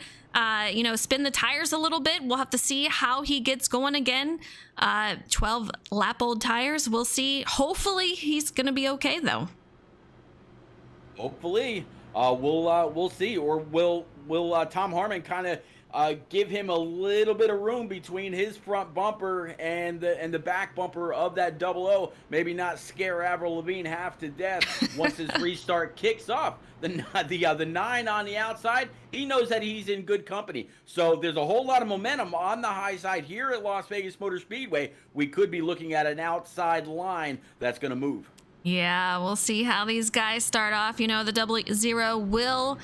spin the tires a little bit. We'll have to see how he gets going again. 12 lap old tires. We'll see. Hopefully he's going to be okay, though. Hopefully. We'll see. Or will Tom Harmon kind of give him a little bit of room between his front bumper and the back bumper of that 00? Maybe not scare Avril Lavigne half to death once his restart kicks off. The 9 on the outside, he knows that he's in good company. So there's a whole lot of momentum on the high side here at Las Vegas Motor Speedway. We could be looking at an outside line that's going to move. Yeah, we'll see how these guys start off. The 00 will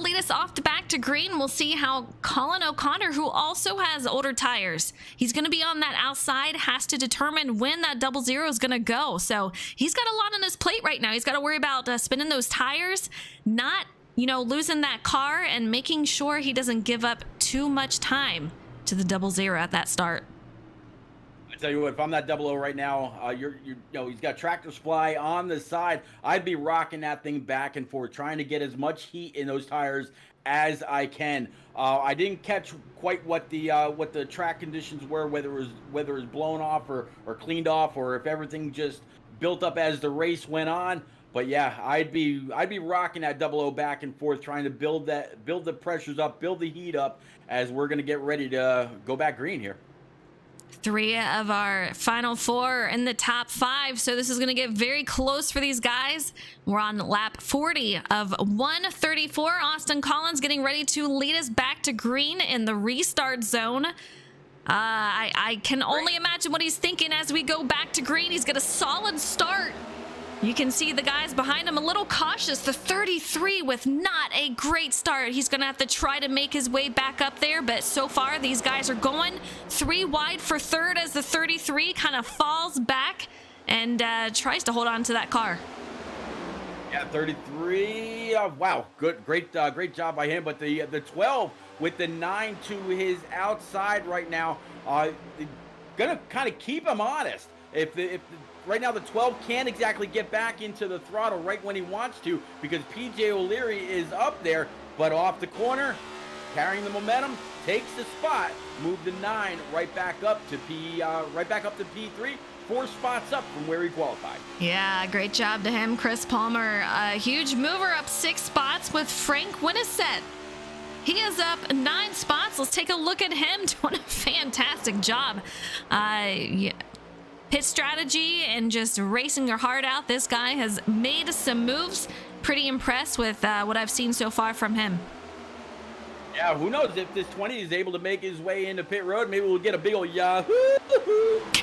lead us off back to green. We'll see how Colin O'Connor, who also has older tires, he's going to be on that outside, has to determine when that 00 is going to go. So he's got a lot on his plate right now. He's got to worry about spinning those tires, not, losing that car, and making sure he doesn't give up too much time to the 00 at that start. I tell you what, if I'm that 00 right now, he's got Tractor Supply on the side. I'd be rocking that thing back and forth, trying to get as much heat in those tires as I can. I didn't catch quite what the track conditions were, whether it was blown off or cleaned off, or if everything just built up as the race went on. But yeah, I'd be rocking that 00 back and forth, trying to build the pressures up, build the heat up as we're gonna get ready to go back green here. 3 of our final 4 are in the top 5, so this is going to get very close for these guys. We're on lap 40 of 134. Austin Collins getting ready to lead us back to green in the restart zone. I can only imagine what he's thinking as we go back to green. He's got a solid start. You can see the guys behind him a little cautious. The 33 with not a great start. He's going to have to try to make his way back up there, but so far these guys are going 3 wide for third as the 33 kind of falls back and tries to hold on to that car. Yeah, 33. Wow, great job by him. But the 12 with the 9 to his outside right now, gonna kind of keep him honest. If right now the 12 can't exactly get back into the throttle right when he wants to, because PJ O'Leary is up there, but off the corner, carrying the momentum, takes the spot, move the 9 right back up to P3, 4 spots up from where he qualified. Yeah, great job to him, Chris Palmer. A huge mover up 6 spots with Frank Winnisett. He is up 9 spots. Let's take a look at him doing a fantastic job. Pit strategy and just racing your heart out. This guy has made some moves. Pretty impressed with what I've seen so far from him. Yeah, who knows if this 20 is able to make his way into pit road. Maybe we'll get a big old yahoo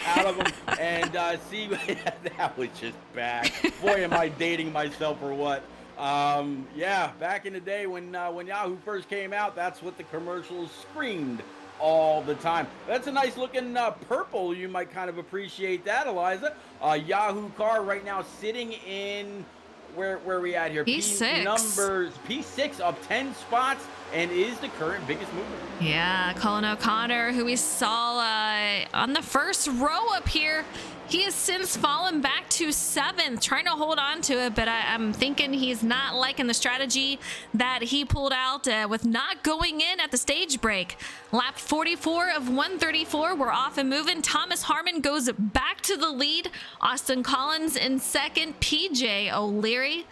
out of him and see. That was just bad. Boy, am I dating myself or what? Yeah, back in the day when Yahoo first came out, that's what the commercials screamed all the time. That's a nice looking purple. You might kind of appreciate that, Eliza. Yahoo car right now sitting in where we at here? P6. Numbers P6 up 10 spots and is the current biggest mover. Yeah, Colin O'Connor, who we saw on the first row up here, he has since fallen back to 7th, trying to hold on to it, but I'm thinking he's not liking the strategy that he pulled out with not going in at the stage break. Lap 44 of 134, we're off and moving. Thomas Harmon goes back to the lead. Austin Collins in 2nd. PJ O'Leary,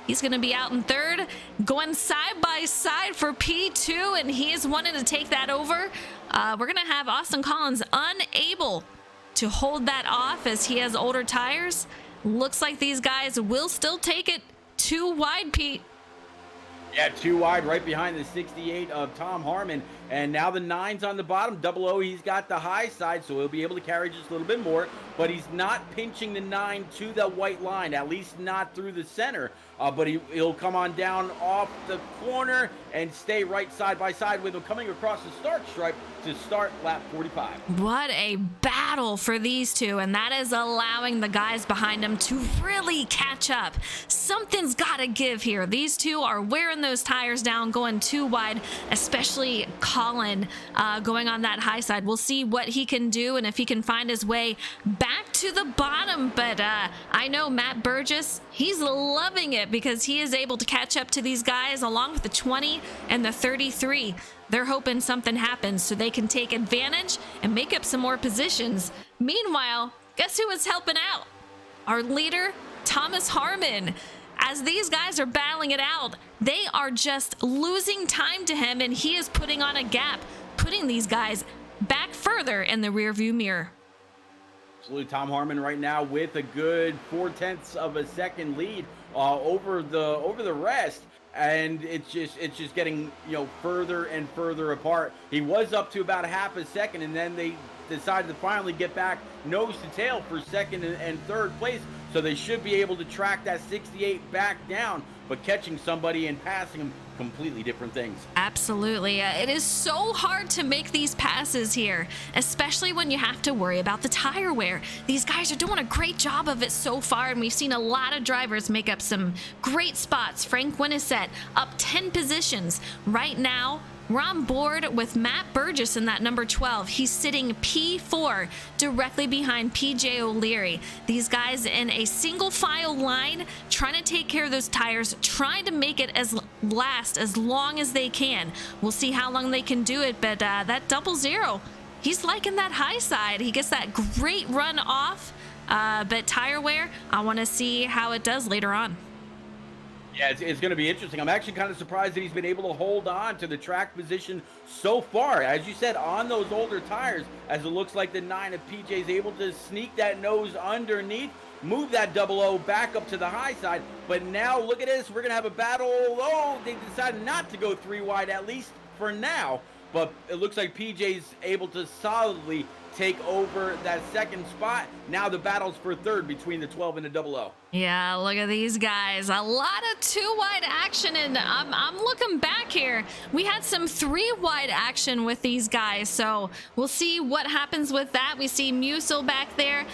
he's going to be out in 3rd, going side by side for P2, and he is wanting to take that over. We're going to have Austin Collins unable to hold that off as he has older tires. Looks like these guys will still take it too wide, Pete. Yeah, too wide, right behind the 68 of Tom Harmon. And now the 9's on the bottom. Double O, he's got the high side, so he'll be able to carry just a little bit more. But he's not pinching the 9 to the white line, at least not through the center. But he'll come on down off the corner and stay right side by side with him coming across the start stripe to start lap 45. What a battle for these two, and that is allowing the guys behind them to really catch up. Something's got to give here. These two are wearing those tires down, going too wide, especially Colin going on that high side. We'll see what he can do and if he can find his way back to the bottom, but I know Matt Burgess, he's loving it because he is able to catch up to these guys along with the 20 and the 33. They're hoping something happens so they can take advantage and make up some more positions. Meanwhile, guess who is helping out? Our leader, Thomas Harmon. As these guys are battling it out, they are just losing time to him, and he is putting on a gap, putting these guys back further in the rearview mirror. Absolutely, Tom Harmon right now with a good 0.4 of a second lead over the rest. And it's just getting, further and further apart. He was up to about a half a second, and then they decided to finally get back nose to tail for 2nd and 3rd place. So they should be able to track that 68 back down, but catching somebody and passing them, completely different things. Absolutely. It is so hard to make these passes here, especially when you have to worry about the tire wear. These guys are doing a great job of it so far, and we've seen a lot of drivers make up some great spots. Frank Winnisett up 10 positions. Right now, we're on board with Matt Burgess in that number 12. He's sitting P4 directly behind PJ O'Leary. These guys in a single file line trying to take care of those tires, trying to make it last as long as they can. We'll see how long they can do it, but that 00, he's liking that high side. He gets that great run off, but tire wear, I want to see how it does later on. Yeah, it's going to be interesting. I'm actually kind of surprised that he's been able to hold on to the track position so far. As you said, on those older tires, as it looks like the 9 of PJ is able to sneak that nose underneath, move that 00 back up to the high side. But now, look at this. We're going to have a battle. Oh, they decided not to go 3 wide, at least for now. But it looks like PJ's able to solidly take over that 2nd spot. Now the battle's for 3rd between the 12 and the 00. Yeah, look at these guys. A lot of 2-wide action, and I'm looking back here. We had some 3-wide action with these guys, so we'll see what happens with that. We see Musil back there.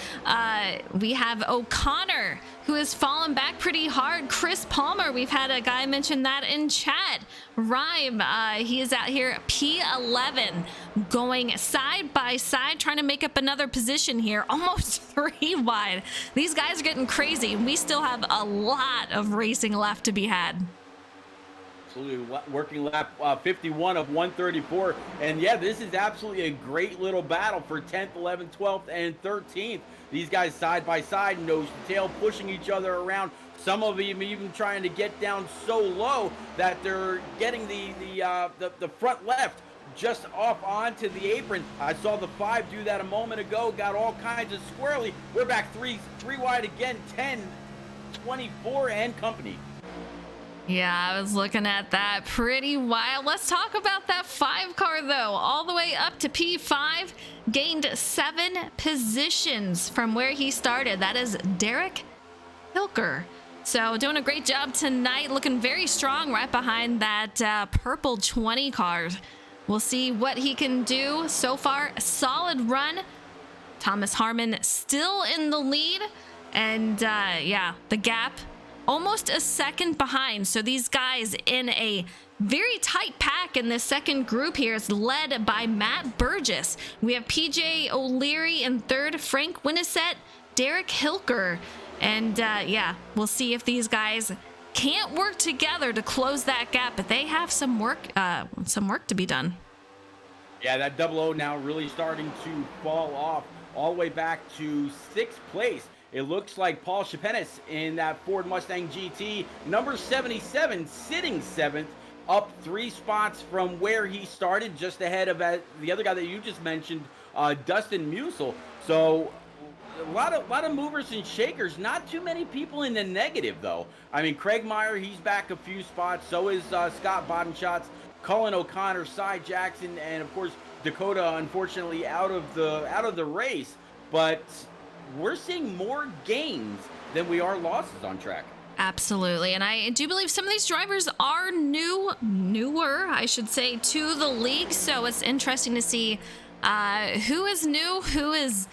We have O'Connor, who has fallen back pretty hard. Chris Palmer, we've had a guy mention that in chat. Rhyme, he is out here P11, going side by side, trying to make up another position here. Almost 3 wide. These guys are getting crazy. We still have a lot of racing left to be had. Absolutely, working lap 51 of 134. And yeah, this is absolutely a great little battle for 10th, 11th, 12th, and 13th. These guys side by side, nose to tail, pushing each other around. Some of them even trying to get down so low that they're getting the front left just off onto the apron. I saw the 5 do that a moment ago, got all kinds of squirrely. We're back three wide again, 10, 24, and company. Yeah, I was looking at that. Pretty wild. Let's talk about that 5 car, though. All the way up to P5, gained 7 positions from where he started. That is Derek Hilker. So doing a great job tonight, looking very strong right behind that purple 20 car. We'll see what he can do. So far, a solid run. Thomas Harmon still in the lead. And yeah, the gap almost a second behind. So these guys in a very tight pack in this second group here is led by Matt Burgess. We have PJ O'Leary in third, Frank Winnisett, Derek Hilker. And yeah, we'll see if these guys can't work together to close that gap, but they have some work to be done. Yeah, that 00 now really starting to fall off all the way back to 6th place. It looks like Paul Chapenis in that Ford Mustang GT, number 77, sitting 7th, up 3 spots from where he started, just ahead of the other guy that you just mentioned, Dustin Musel. So a lot of movers and shakers. Not too many people in the negative, though. I mean, Craig Meyer, he's back a few spots. So is Scott Bodenschatz, Cullen O'Connor, Cy Jackson, and of course Dakota, unfortunately, out of the race. But we're seeing more gains than we are losses on track. Absolutely. And I do believe some of these drivers are newer, I should say, to the league. So it's interesting to see who is new, who is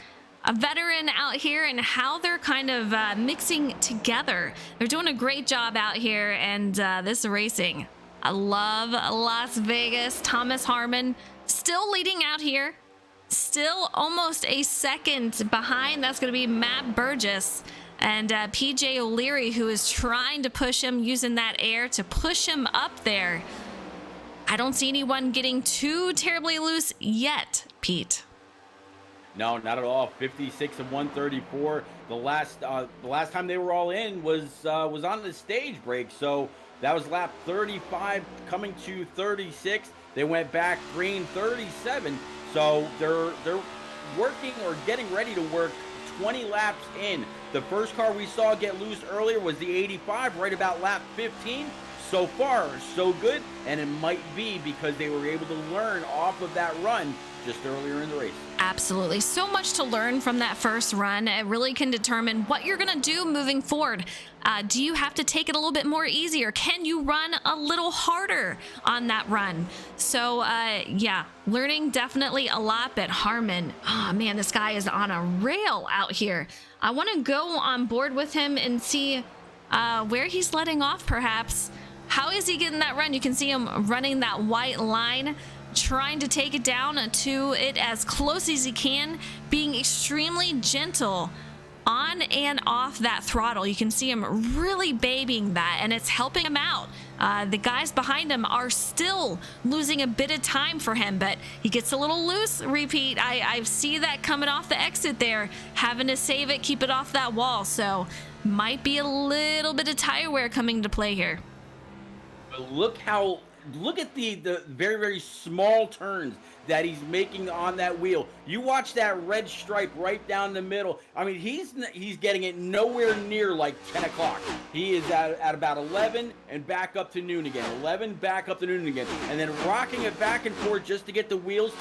a veteran out here, and how they're kind of mixing together. They're doing a great job out here, and this racing. I love Las Vegas. Thomas Harmon still leading out here. Still almost a second behind. That's going to be Matt Burgess. And PJ O'Leary, who is trying to push him, using that air to push him up there. I don't see anyone getting too terribly loose yet, Pete. No, not at all. 56 and 134. The last time they were all in was on the stage break. So that was lap 35 coming to 36. They went back green 37. So they're working or getting ready to work 20 laps in. The first car we saw get loose earlier was the 85, right about lap 15. So far, so good, and it might be because they were able to learn off of that run just earlier in the race. Absolutely. So much to learn from that first run. It really can determine what you're going to do moving forward. Do you have to take it a little bit more easier? Can you run a little harder on that run? So, yeah, learning definitely a lot. But Harmon, oh man, this guy is on a rail out here. I want to go on board with him and see where he's letting off, perhaps. How is he getting that run? You can see him running that white line, trying to take it down to it as close as he can, being extremely gentle on and off that throttle. You can see him really babying that, and it's helping him out. The guys behind him are still losing a bit of time for him, but he gets a little loose. Repeat, I see that coming off the exit there, having to save it, keep it off that wall. So might be a little bit of tire wear coming into play here. Look at the very, very small turns that he's making on that wheel. You watch that red stripe right down the middle. I mean, he's getting it nowhere near like 10 o'clock. He is at about 11 and back up to noon again. 11 back up to noon again, and then rocking it back and forth just to get the wheels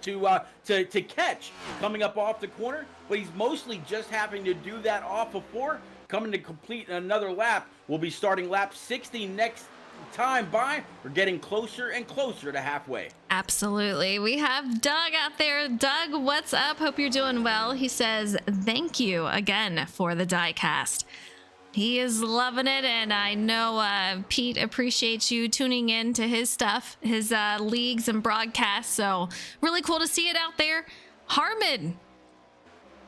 to catch coming up off the corner. But he's mostly just having to do that off of 4, coming to complete another lap. We'll be starting lap 60 next time by. We're getting closer and closer to halfway. Absolutely. We have Doug out there. Doug, what's up? Hope you're doing well. He says thank you again for the diecast. He is loving it, and I know Pete appreciates you tuning in to his stuff, his leagues and broadcasts. So really cool to see it out there. Harmon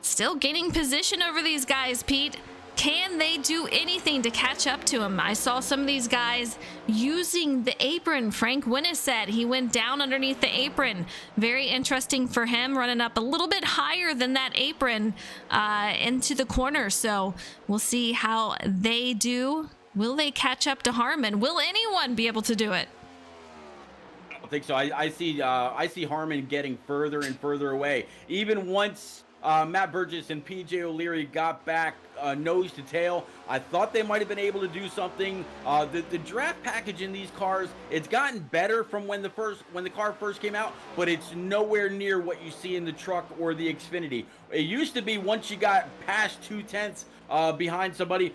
still gaining position over these guys, Pete. Can they do anything to catch up to him? I saw some of these guys using the apron. Frank Winnisett, he went down underneath the apron. Very interesting for him, running up a little bit higher than that apron into the corner. So we'll see how they do. Will they catch up to Harmon? Will anyone be able to do it? I don't think so. I see Harmon getting further and further away. Even once Matt Burgess and PJ O'Leary got back nose to tail, I thought they might have been able to do something. The draft package in these cars, it's gotten better from when the car first came out, but it's nowhere near what you see in the truck or the Xfinity. It used to be once you got past 2/10 behind somebody,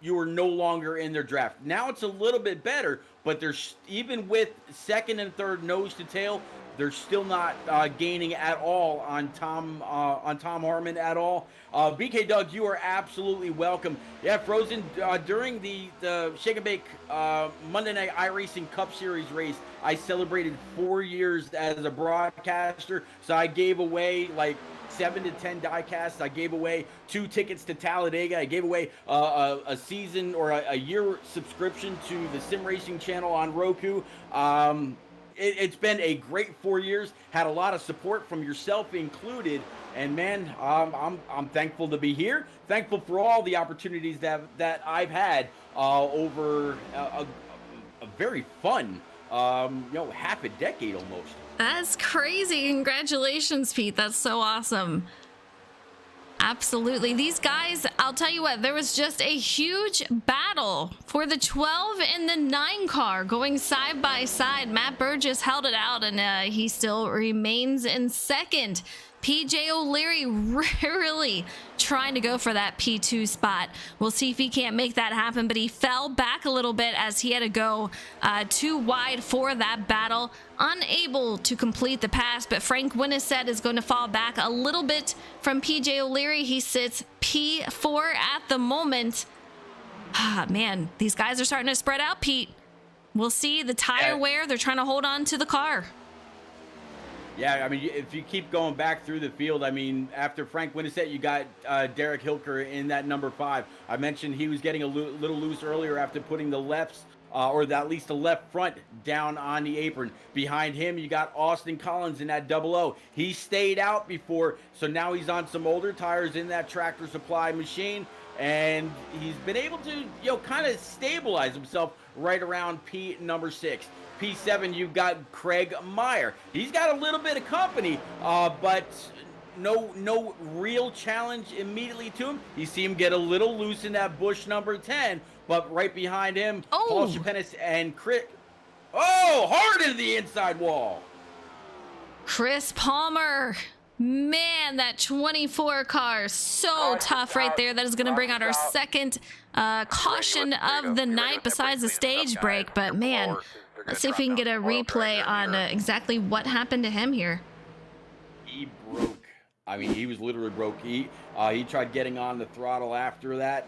you were no longer in their draft. Now it's a little bit better, but there's, even with second and third nose to tail, they're still not gaining at all on Tom Harmon at all. BK Doug, you are absolutely welcome. Yeah, Frozen, during the Shake and Bake Monday Night iRacing Cup Series race, I celebrated 4 years as a broadcaster. So I gave away like 7 to 10 diecasts. I gave away 2 tickets to Talladega. I gave away a season or a year subscription to the Sim Racing channel on Roku. It's been a great 4 years. Had a lot of support from yourself included, and man, I'm thankful to be here. Thankful for all the opportunities that I've had over a very fun, half a decade almost. That's crazy. Congratulations, Pete. That's so awesome. Absolutely. These guys, I'll tell you what, there was just a huge battle for the 12 and the 9 car going side by side. Matt Burgess held it out, and he still remains in second. PJ O'Leary really trying to go for that P2 spot. We'll see if he can't make that happen, but he fell back a little bit as he had to go too wide for that battle. Unable to complete the pass, but Frank Winnisett is going to fall back a little bit from PJ O'Leary. He sits P4 at the moment. Man, these guys are starting to spread out, Pete. We'll see the tire wear. They're trying to hold on to the car. Yeah, I mean, if you keep going back through the field, I mean, after Frank Winnisett, you got Derek Hilker in that number 5. I mentioned he was getting a little loose earlier after putting the lefts, or at least the left front down on the apron. Behind him, you got Austin Collins in that 00. He stayed out before, so now he's on some older tires in that Tractor Supply machine, and he's been able to, kind of stabilize himself right around P number 6. P7, you've got Craig Meyer. He's got a little bit of company, but no real challenge immediately to him. You see him get a little loose in that Busch number 10, but right behind him, Paul Shapenis and Chris. Oh, hard into the inside wall. Chris Palmer. Man, that 24 car, so tough right there. That is going to bring out our second caution of the night besides the stage break. But man, let's see if we can get a replay on exactly what happened to him here. He broke. I mean, he was literally broke. He tried getting on the throttle after that.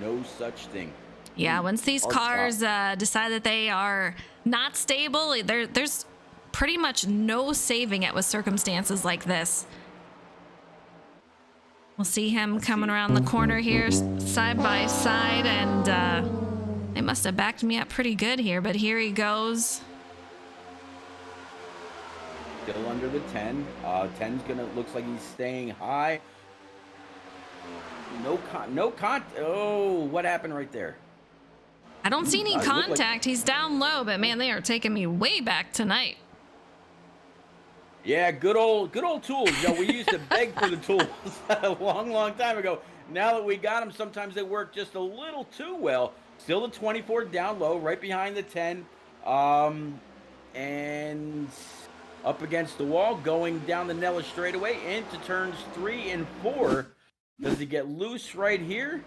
No such thing. Yeah, once these cars decide that they are not stable, there's pretty much no saving it with circumstances like this. We'll see him coming around the corner here side by side, and they must have backed me up pretty good here, but here he goes. Still under the 10. 10's looks like he's staying high. Oh, what happened right there? I don't see any contact. He's down low, but man, they are taking me way back tonight. Yeah, good old tools. We used to beg for the tools a long time ago. Now that we got them, sometimes they work just a little too well. Still the 24 down low, right behind the 10. And up against the wall, going down the Nella straightaway into turns 3 and 4. Does he get loose right here?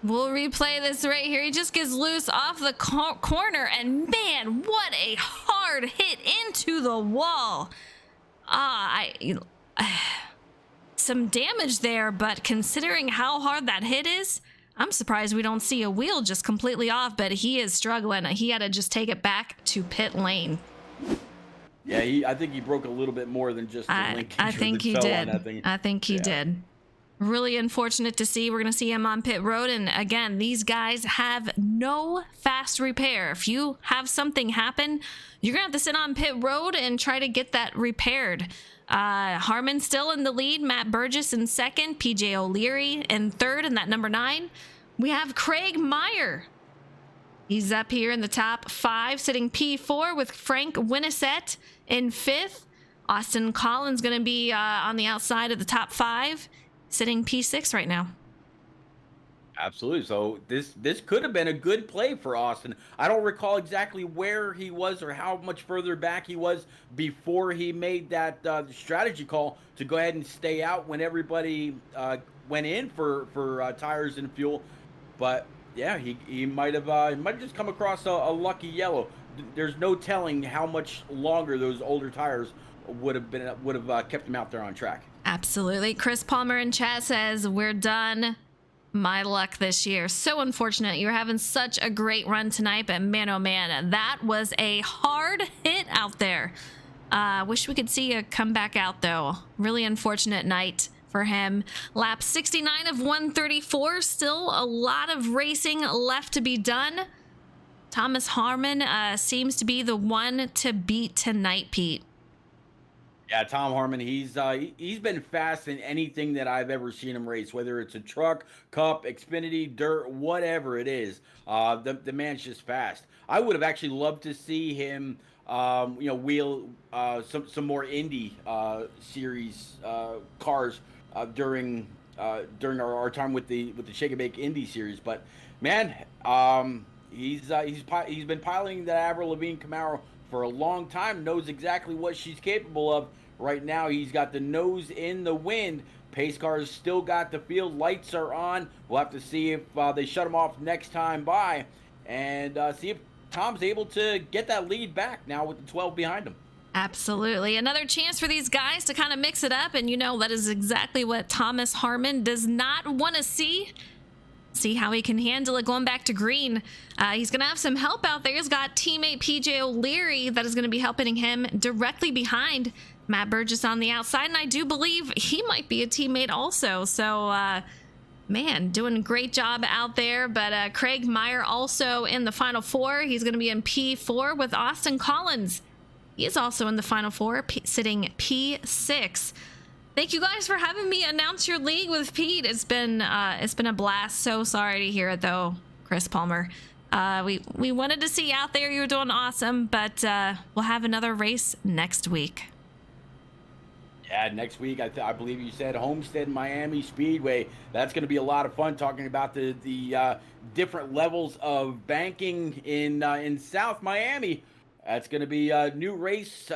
We'll replay this right here. He just gets loose off the corner, and man, what a hard hit into the wall. Some damage there, but considering how hard that hit is, I'm surprised we don't see a wheel just completely off, but he is struggling. He had to just take it back to pit lane. Yeah, I think he broke a little bit more than just the linkage. I think he did. I think he did. Really unfortunate to see. We're going to see him on pit road. And again, these guys have no fast repair. If you have something happen, you're going to have to sit on pit road and try to get that repaired. Harmon still in the lead. Matt Burgess in second. PJ O'Leary in third in that number 9. We have Craig Meyer. He's up here in the top 5, sitting P4 with Frank Winnisett in 5th. Austin Collins going to be on the outside of the top 5. Sitting P6 right now. Absolutely. So this could have been a good play for Austin. I don't recall exactly where he was or how much further back he was before he made that strategy call to go ahead and stay out when everybody went in for tires and fuel. But yeah, he might have just come across a lucky yellow. there's no telling how much longer those older tires would have kept him out there on track. Absolutely. Chris Palmer in chat says, we're done. My luck this year. So unfortunate. You're having such a great run tonight, but man, oh man, that was a hard hit out there. Wish we could see a comeback out though. Really unfortunate night for him. Lap 69 of 134. Still a lot of racing left to be done. Thomas Harmon seems to be the one to beat tonight, Pete. Yeah, Tom Harmon, he's been fast in anything that I've ever seen him race, whether it's a truck, cup, Xfinity, dirt, whatever it is. The man's just fast. I would have actually loved to see him, wheel some more Indy series cars during our time with the Shake and Bake Indy series. But man, he's been piloting the Avril Lavigne Camaro for a long time, knows exactly what she's capable of. Right now, he's got the nose in the wind. Pace cars still got the field. Lights are on. We'll have to see if they shut them off next time by, and see if Tom's able to get that lead back now with the 12 behind him. Absolutely. Another chance for these guys to kind of mix it up, and that is exactly what Thomas Harmon does not want to see. See how he can handle it going back to green. He's going to have some help out there. He's got teammate PJ O'Leary that is going to be helping him directly behind Matt Burgess on the outside. And I do believe he might be a teammate also. So, man, doing a great job out there. But Craig Meyer also in the Final Four. He's going to be in P4 with Austin Collins. He is also in the Final Four, sitting P6. Thank you guys for having me announce your league with Pete. It's been a blast. So sorry to hear it though, Chris Palmer. We wanted to see you out there. You were doing awesome, but we'll have another race next week. Yeah, next week I believe you said Homestead Miami Speedway. That's going to be a lot of fun talking about the different levels of banking in South Miami. That's going to be a new race,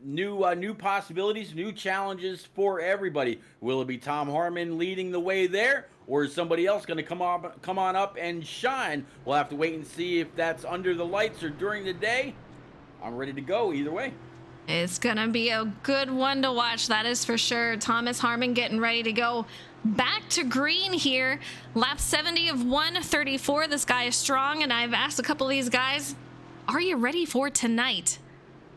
new possibilities, new challenges for everybody. Will it be Tom Harmon leading the way there, or is somebody else going to come on up and shine? We'll have to wait and see if that's under the lights or during the day. I'm ready to go either way. It's going to be a good one to watch, that is for sure. Thomas Harmon getting ready to go back to green here. Lap 70 of 134. This guy is strong, and I've asked a couple of these guys, are you ready for tonight?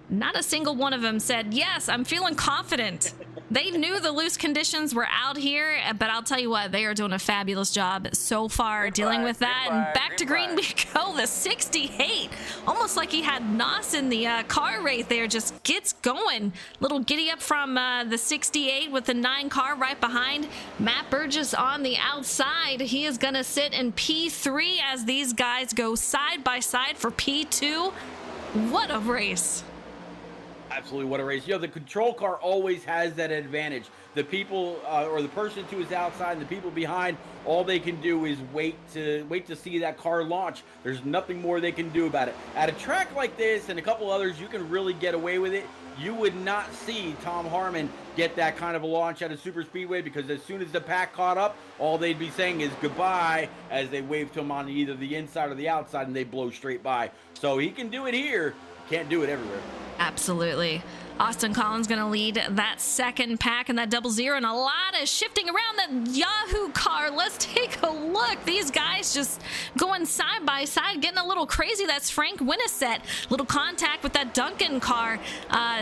Not a single one of them said, yes, I'm feeling confident. They knew the loose conditions were out here, but I'll tell you what, they are doing a fabulous job so far dealing with that. And back to green we go, the 68. Almost like he had Nos in the car right there, just gets going. Little giddy up from the 68 with the 9 car right behind. Matt Burgess on the outside. He is going to sit in P3 as these guys go side by side for P2. What a race. Absolutely, what a race. The control car always has that advantage. The people or the person to his outside and the people behind, all they can do is wait to see that car launch. There's nothing more they can do about it. At a track like this and a couple others, you can really get away with it. You would not see Tom Harmon get that kind of a launch at a super speedway, because as soon as the pack caught up, all they'd be saying is goodbye as they wave to him on either the inside or the outside, and they blow straight by. So he can do it here, can't do it everywhere. Absolutely. Austin Collins going to lead that second pack in that 00, and a lot of shifting around that Yahoo car. Let's take a look. These guys just going side by side, getting a little crazy. That's Frank Winniset. Little contact with that Duncan car.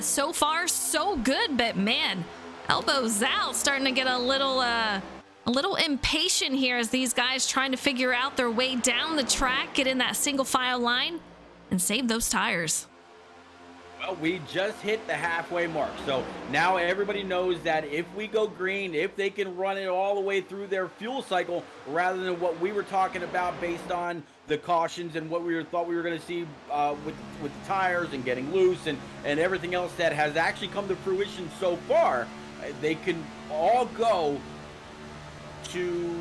So far, so good, but man, elbows out, starting to get a little impatient here as these guys trying to figure out their way down the track, get in that single file line, and save those tires. Well, we just hit the halfway mark. So now everybody knows that if we go green, if they can run it all the way through their fuel cycle, rather than what we were talking about based on the cautions and what thought we were going to see with the tires and getting loose and everything else that has actually come to fruition so far, they can all go to,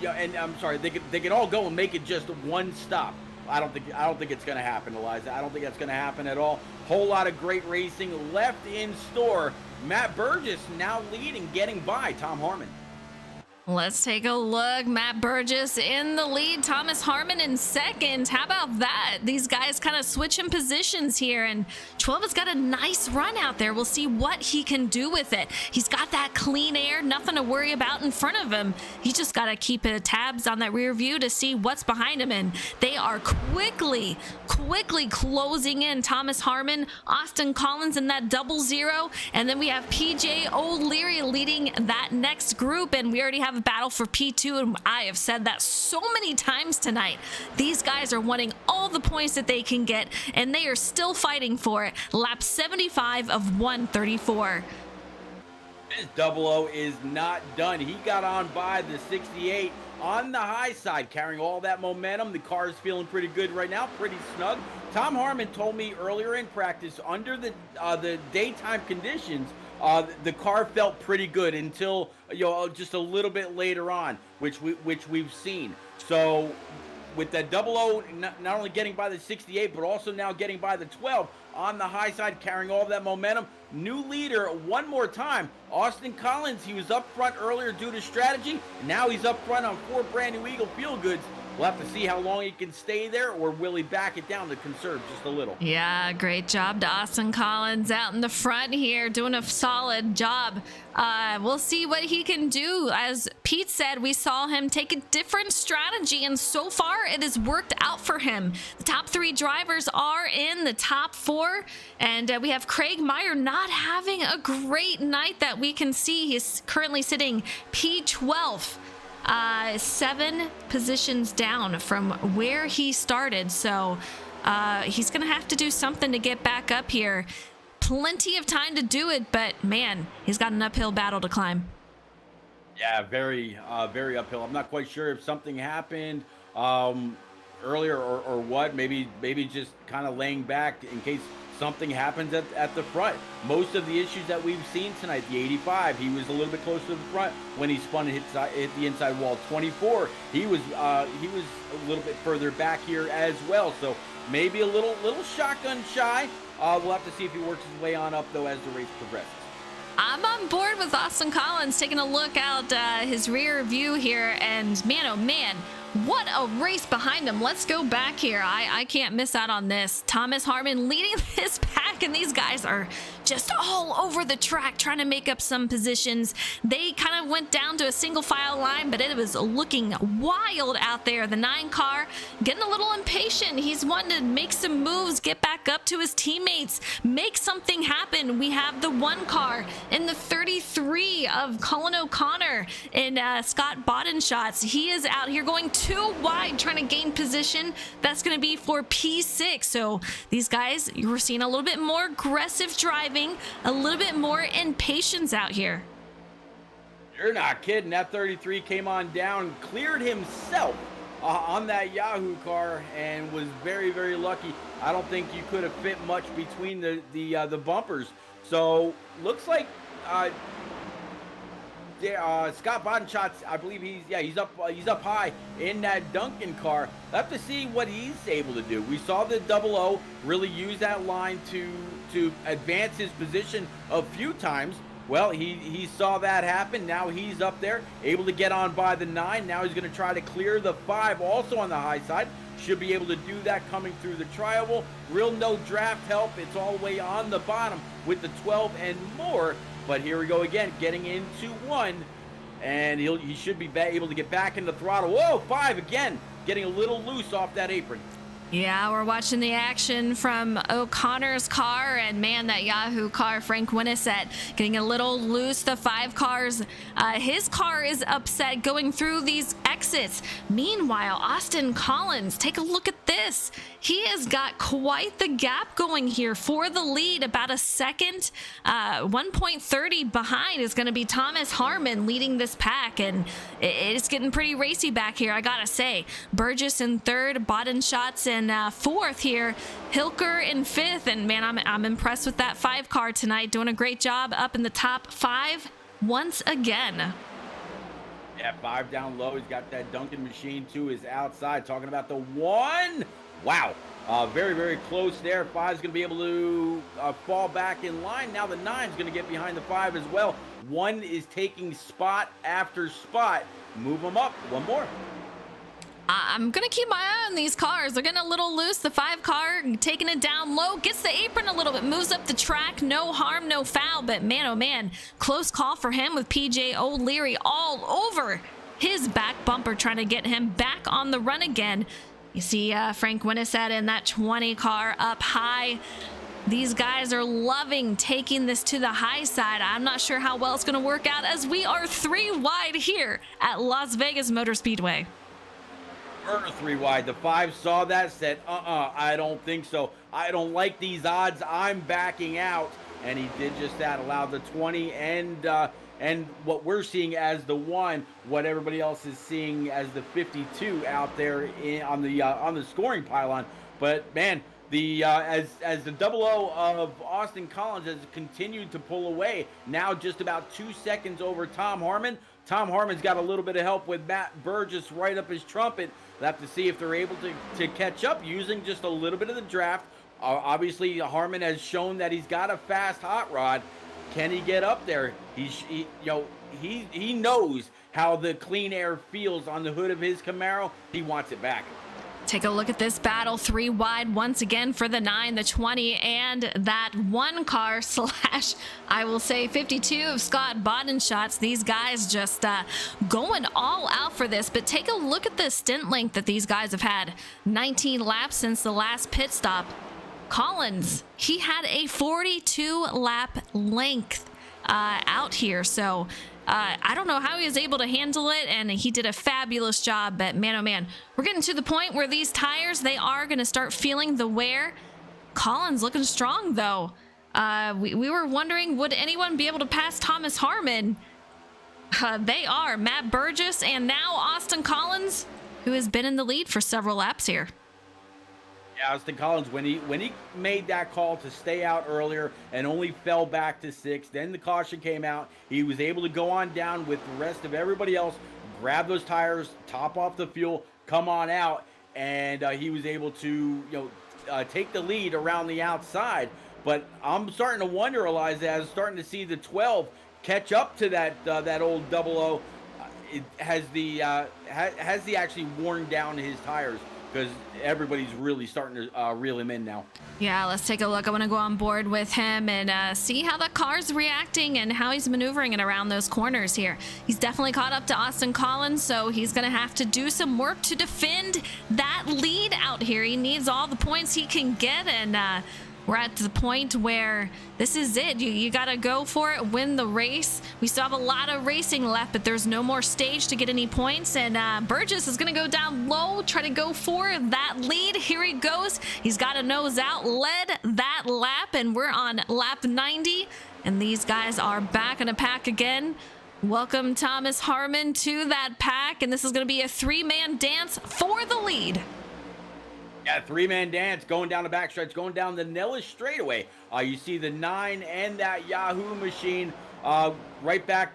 and I'm sorry, they can all go and make it just one stop. I don't think it's going to happen, Eliza. I don't think that's going to happen at all. Whole lot of great racing left in store. Matt Burgess now leading, getting by Tom Harmon. Let's take a look. Matt Burgess in the lead. Thomas Harmon in second. How about that? These guys kind of switching positions here, and 12 has got a nice run out there. We'll see what he can do with it. He's got that clean air, nothing to worry about in front of him. He just got to keep tabs on that rear view to see what's behind him, and they are quickly closing in. Thomas Harmon, Austin Collins in that 00, and then we have PJ O'Leary leading that next group, and we already have a battle for P2, and I have said that so many times tonight. These guys are wanting all the points that they can get, and they are still fighting for it. Lap 75 of 134. This 00 is not done. He got on by the 68 on the high side, carrying all that momentum. The car is feeling pretty good right now, pretty snug. Tom Harmon told me earlier in practice, under the daytime conditions, the car felt pretty good until just a little bit later on, which we've seen. So with that 00 not only getting by the 68, but also now getting by the 12 on the high side, carrying all that momentum. New leader one more time, Austin Collins. He was up front earlier due to strategy. Now he's up front on 4 brand new Eagle Feel Goods. We'll have to see how long he can stay there, or will he back it down to conserve just a little? Yeah, great job to Austin Collins out in the front here, doing a solid job. We'll see what he can do. As Pete said, we saw him take a different strategy, and so far it has worked out for him. The top 3 drivers are in the top 4, and we have Craig Meyer not having a great night that we can see. He's currently sitting P12. 7 positions down from where he started, so he's gonna have to do something to get back up here. Plenty of time to do it, but man, he's got an uphill battle to climb. Yeah, very uphill. I'm not quite sure if something happened earlier or what. Maybe just kind of laying back in case something happens at the front. Most of the issues that we've seen tonight, the 85, he was a little bit closer to the front when he spun and hit the inside wall. 24, he was a little bit further back here as well. So maybe a little shotgun shy. We'll have to see if he works his way on up though as the race progresses. I'm on board with Austin Collins, taking a look out his rear view here, and man, oh man, what a race behind him. Let's go back here. I can't miss out on this. Thomas Harmon leading this pack, and these guys are just all over the track trying to make up some positions. They kind of went down to a single file line, but it was looking wild out there. The 9 car getting a little impatient. He's wanting to make some moves, get back up to his teammates, make something happen. We have the 1 car in the 33 of Colin O'Connor and Scott Bodenshots. He is out here going too wide, trying to gain position. That's going to be for P6. So these guys, you're seeing a little bit more aggressive driving, a little bit more impatience out here. You're not kidding. That 33 came on down, cleared himself on that Yahoo car, and was very lucky. I don't think you could have fit much between the bumpers. So looks like Scott Bodenshots, I believe he's up high in that Duncan car. We'll have to see what he's able to do. We saw the 00 really use that line to advance his position a few times. Well, he saw that happen. Now he's up there, able to get on by the 9. Now he's going to try to clear the 5, also on the high side. Should be able to do that coming through the tri-oval. Real no draft help. It's all the way on the bottom with the 12 and more. But here we go again, getting into 1, and he should be able to get back in the throttle. Whoa, 5 again, getting a little loose off that apron. Yeah, we're watching the action from O'Connor's car, and man, that Yahoo car, Frank Winnisett, getting a little loose. The 5 cars, his car is upset going through these exits. Meanwhile, Austin Collins, take a look at this. He has got quite the gap going here for the lead, about a second. 1.30 behind is going to be Thomas Harmon leading this pack, and it's getting pretty racy back here, I gotta say. Burgess in 3rd, Bodenshots in 4th here, Hilker in 5th, and man, I'm impressed with that 5 car tonight, doing a great job up in the top 5 once again. Yeah, 5 down low. He's got that Duncan machine to his outside. Talking about the 1. Wow. Very close there. 5 is going to be able to fall back in line. Now the 9 is going to get behind the 5 as well. 1 is taking spot after spot. move them up one more. I'm gonna keep my eye on these cars. They're getting a little loose. The 5 car taking it down low, gets the apron a little bit, moves up the track. No harm, no foul. But man, oh man, close call for him with PJ O'Leary all over his back bumper, trying to get him back on the run again. You see Frank Winnisett in that 20 car up high. These guys are loving taking this to the high side. I'm not sure how well it's going to work out, as we are 3 wide here at Las Vegas Motor Speedway. Burner 3 wide. The 5 saw that, said, I don't think so. I don't like these odds. I'm backing out. And he did just that. Allowed the 20 and what we're seeing as the 1, what everybody else is seeing as the 52 out there on the scoring pylon. But man, as the 00 of Austin Collins has continued to pull away, now just about 2 seconds over Tom Harmon. Tom Harmon's got a little bit of help with Matt Burgess right up his trumpet. We'll have to see if they're able to catch up using just a little bit of the draft. Obviously, Harmon has shown that he's got a fast hot rod. Can he get up there? He knows how the clean air feels on the hood of his Camaro. He wants it back. Take a look at this battle. 3 wide once again for the 9, the 20, and that 1 car slash, I will say, 52 of Scott Bodenshots. These guys just going all out for this. But take a look at the stint length that these guys have had. 19 laps since the last pit stop. Collins, he had a 42 lap length out here. So I don't know how he was able to handle it, and he did a fabulous job. But man, oh man, we're getting to the point where these tires, they are going to start feeling the wear. Collins looking strong, though. We were wondering, would anyone be able to pass Thomas Harmon? They are. Matt Burgess and now Austin Collins, who has been in the lead for several laps here. Austin Collins, when he made that call to stay out earlier and only fell back to 6th, then the caution came out. He was able to go on down with the rest of everybody else, grab those tires, top off the fuel, come on out, and he was able to take the lead around the outside. But I'm starting to wonder, Eliza, as starting to see the 12 catch up to that old 00. Has he actually worn down his tires? Because everybody's really starting to reel him in now. Yeah, let's take a look. I want to go on board with him and see how the car's reacting and how he's maneuvering it around those corners here. He's definitely caught up to Austin Collins, so he's going to have to do some work to defend that lead out here. He needs all the points he can get, and we're at the point where this is it. You got to go for it, win the race. We still have a lot of racing left, but there's no more stage to get any points. And Burgess is going to go down low, try to go for that lead. Here he goes. He's got a nose out, led that lap, and we're on lap 90. And these guys are back in a pack again. Welcome Thomas Harmon to that pack, and this is going to be a 3-man dance for the lead. Yeah, 3-man dance going down the backstretch, going down the Nellis straightaway. You see the 9 and that Yahoo machine right back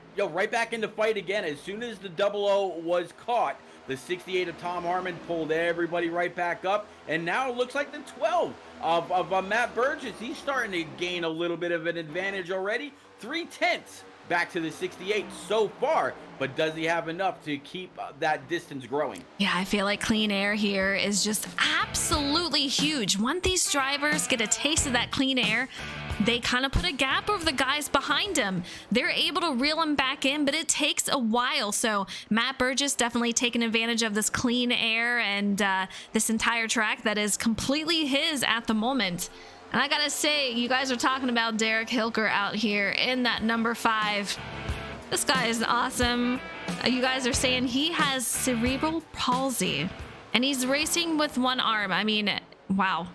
into fight again. As soon as the 00 was caught, the 68 of Tom Harmon pulled everybody right back up, and now it looks like the 12 of Matt Burgess. He's starting to gain a little bit of an advantage already. 3/10 back to the 68 so far, but does he have enough to keep that distance growing? Yeah, I feel like clean air here is just absolutely huge. Once these drivers get a taste of that clean air, they kind of put a gap over the guys behind them. They're able to reel them back in, but it takes a while. So Matt Burgess definitely taking advantage of this clean air and this entire track that is completely his at the moment. And I gotta say, you guys are talking about Derek Hilker out here in that number 5. This guy is awesome. You guys are saying he has cerebral palsy and he's racing with one arm. I mean, wow.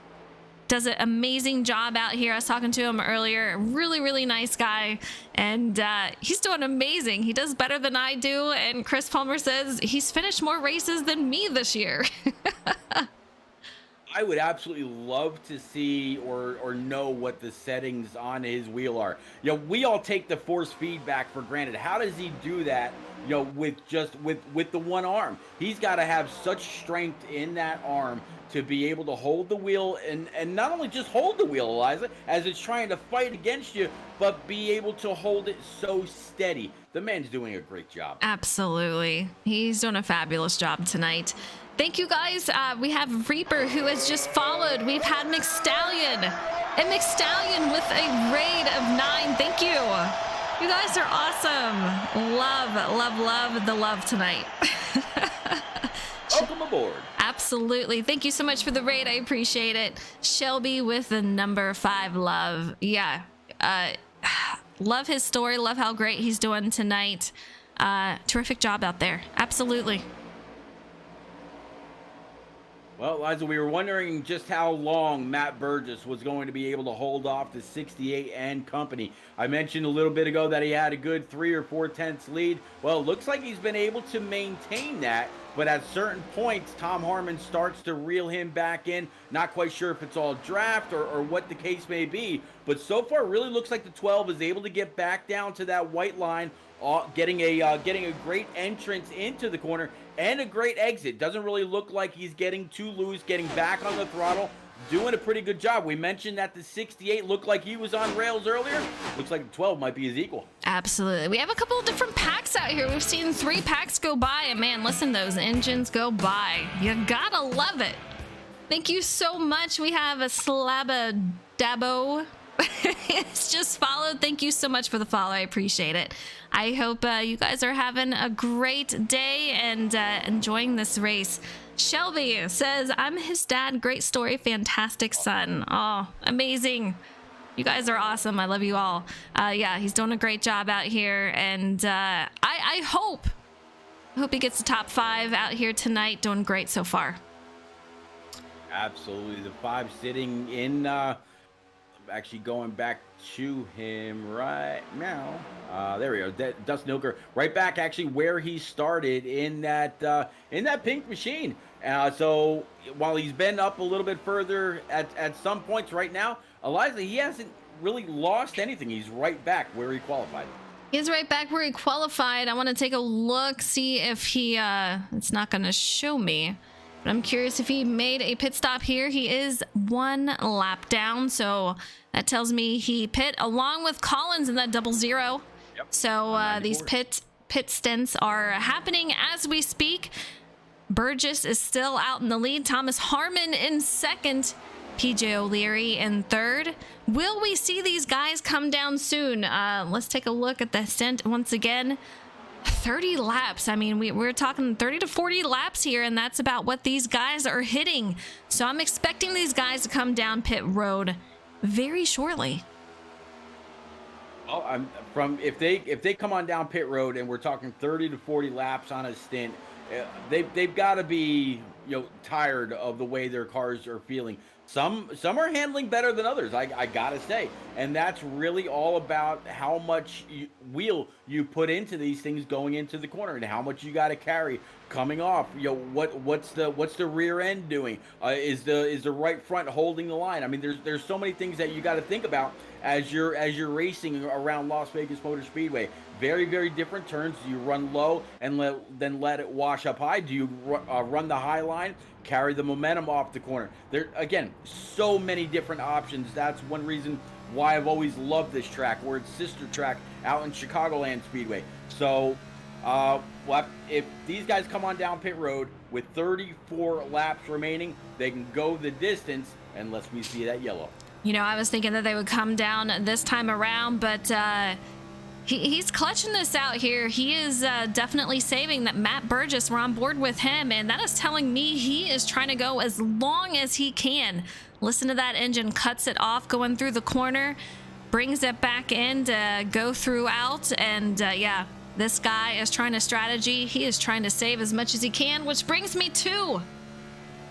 Does an amazing job out here. I was talking to him earlier. Really, really nice guy. And he's doing amazing. He does better than I do. And Chris Palmer says he's finished more races than me this year. I would absolutely love to see or know what the settings on his wheel are. We all take the force feedback for granted. How does he do that? With just with the one arm, he's got to have such strength in that arm to be able to hold the wheel and not only just hold the wheel, Eliza, as it's trying to fight against you, but be able to hold it so steady. The man's doing a great job. Absolutely. He's doing a fabulous job tonight. Thank you guys. We have Reaper who has just followed. We've had McStallion. And McStallion with a raid of 9. Thank you. You guys are awesome. Love the love tonight. Welcome aboard. Absolutely. Thank you so much for the raid. I appreciate it. Shelby with the number 5 love. Yeah. Love his story. Love how great he's doing tonight. Terrific job out there. Absolutely. Well, Liza, we were wondering just how long Matt Burgess was going to be able to hold off the 68 and company. I mentioned a little bit ago that he had a good 3 or 4 tenths lead. Well, it looks like he's been able to maintain that, but at certain points, Tom Harmon starts to reel him back in. Not quite sure if it's all draft or what the case may be, but so far, it really looks like the 12 is able to get back down to that white line, getting a great entrance into the corner and a great exit. Doesn't really look like he's getting too loose, getting back on the throttle, doing a pretty good job. We mentioned that the 68 looked like he was on rails earlier. Looks like the 12 might be his equal. Absolutely. We have a couple of different packs out here. We've seen 3 packs go by, and man, listen, those engines go by. You gotta love it. Thank you so much. We have a Slabadabo. It's just followed. Thank you so much for the follow. I appreciate it. I hope you guys are having a great day and enjoying this race. Shelby says, I'm his dad. Great story. Fantastic son. Oh, amazing. You guys are awesome. I love you all. Yeah, he's doing a great job out here. And I hope he gets the top 5 out here tonight. Doing great so far. Absolutely. The 5 sitting in... actually going back to him right now. There we go. Dustin Ilker right back actually where he started in that pink machine. So while he's been up a little bit further at some points right now, Eliza, he hasn't really lost anything. He's right back where he qualified. He's right back where he qualified. I want to take a look, see if he it's not going to show me. But I'm curious if he made a pit stop here. He is 1 lap down, so that tells me he pit along with Collins in that 00. Yep. So these pit stints are happening as we speak. Burgess is still out in the lead. Thomas Harmon in second. PJ O'Leary in third. Will we see these guys come down soon? Let's take a look at the stint once again. 30 laps. I mean, we're talking 30 to 40 laps here, and that's about what these guys are hitting. So I'm expecting these guys to come down pit road very shortly. Well, if they come on down pit road and we're talking 30 to 40 laps on a stint, they've got to be tired of the way their cars are feeling. Some are handling better than others, I gotta say, and that's really all about how much wheel you put into these things going into the corner and how much you got to carry coming off. What's the rear end doing? Is the right front holding the line? I mean, there's so many things that you got to think about as you're racing around Las Vegas Motor Speedway. Very, very different turns. Do you run low and then let it wash up high? Do you run the high line, carry the momentum off the corner? There, again, so many different options. That's one reason why I've always loved this track, where it's sister track out in Chicagoland Speedway. So if these guys come on down pit road with 34 laps remaining, they can go the distance unless we see that yellow. I was thinking that they would come down this time around, but he's clutching this out here. He is definitely saving that Matt Burgess. We're on board with him, and that is telling me he is trying to go as long as he can. Listen to that engine, cuts it off going through the corner, brings it back in to go throughout, and yeah, this guy is trying to strategy. He is trying to save as much as he can, which brings me to,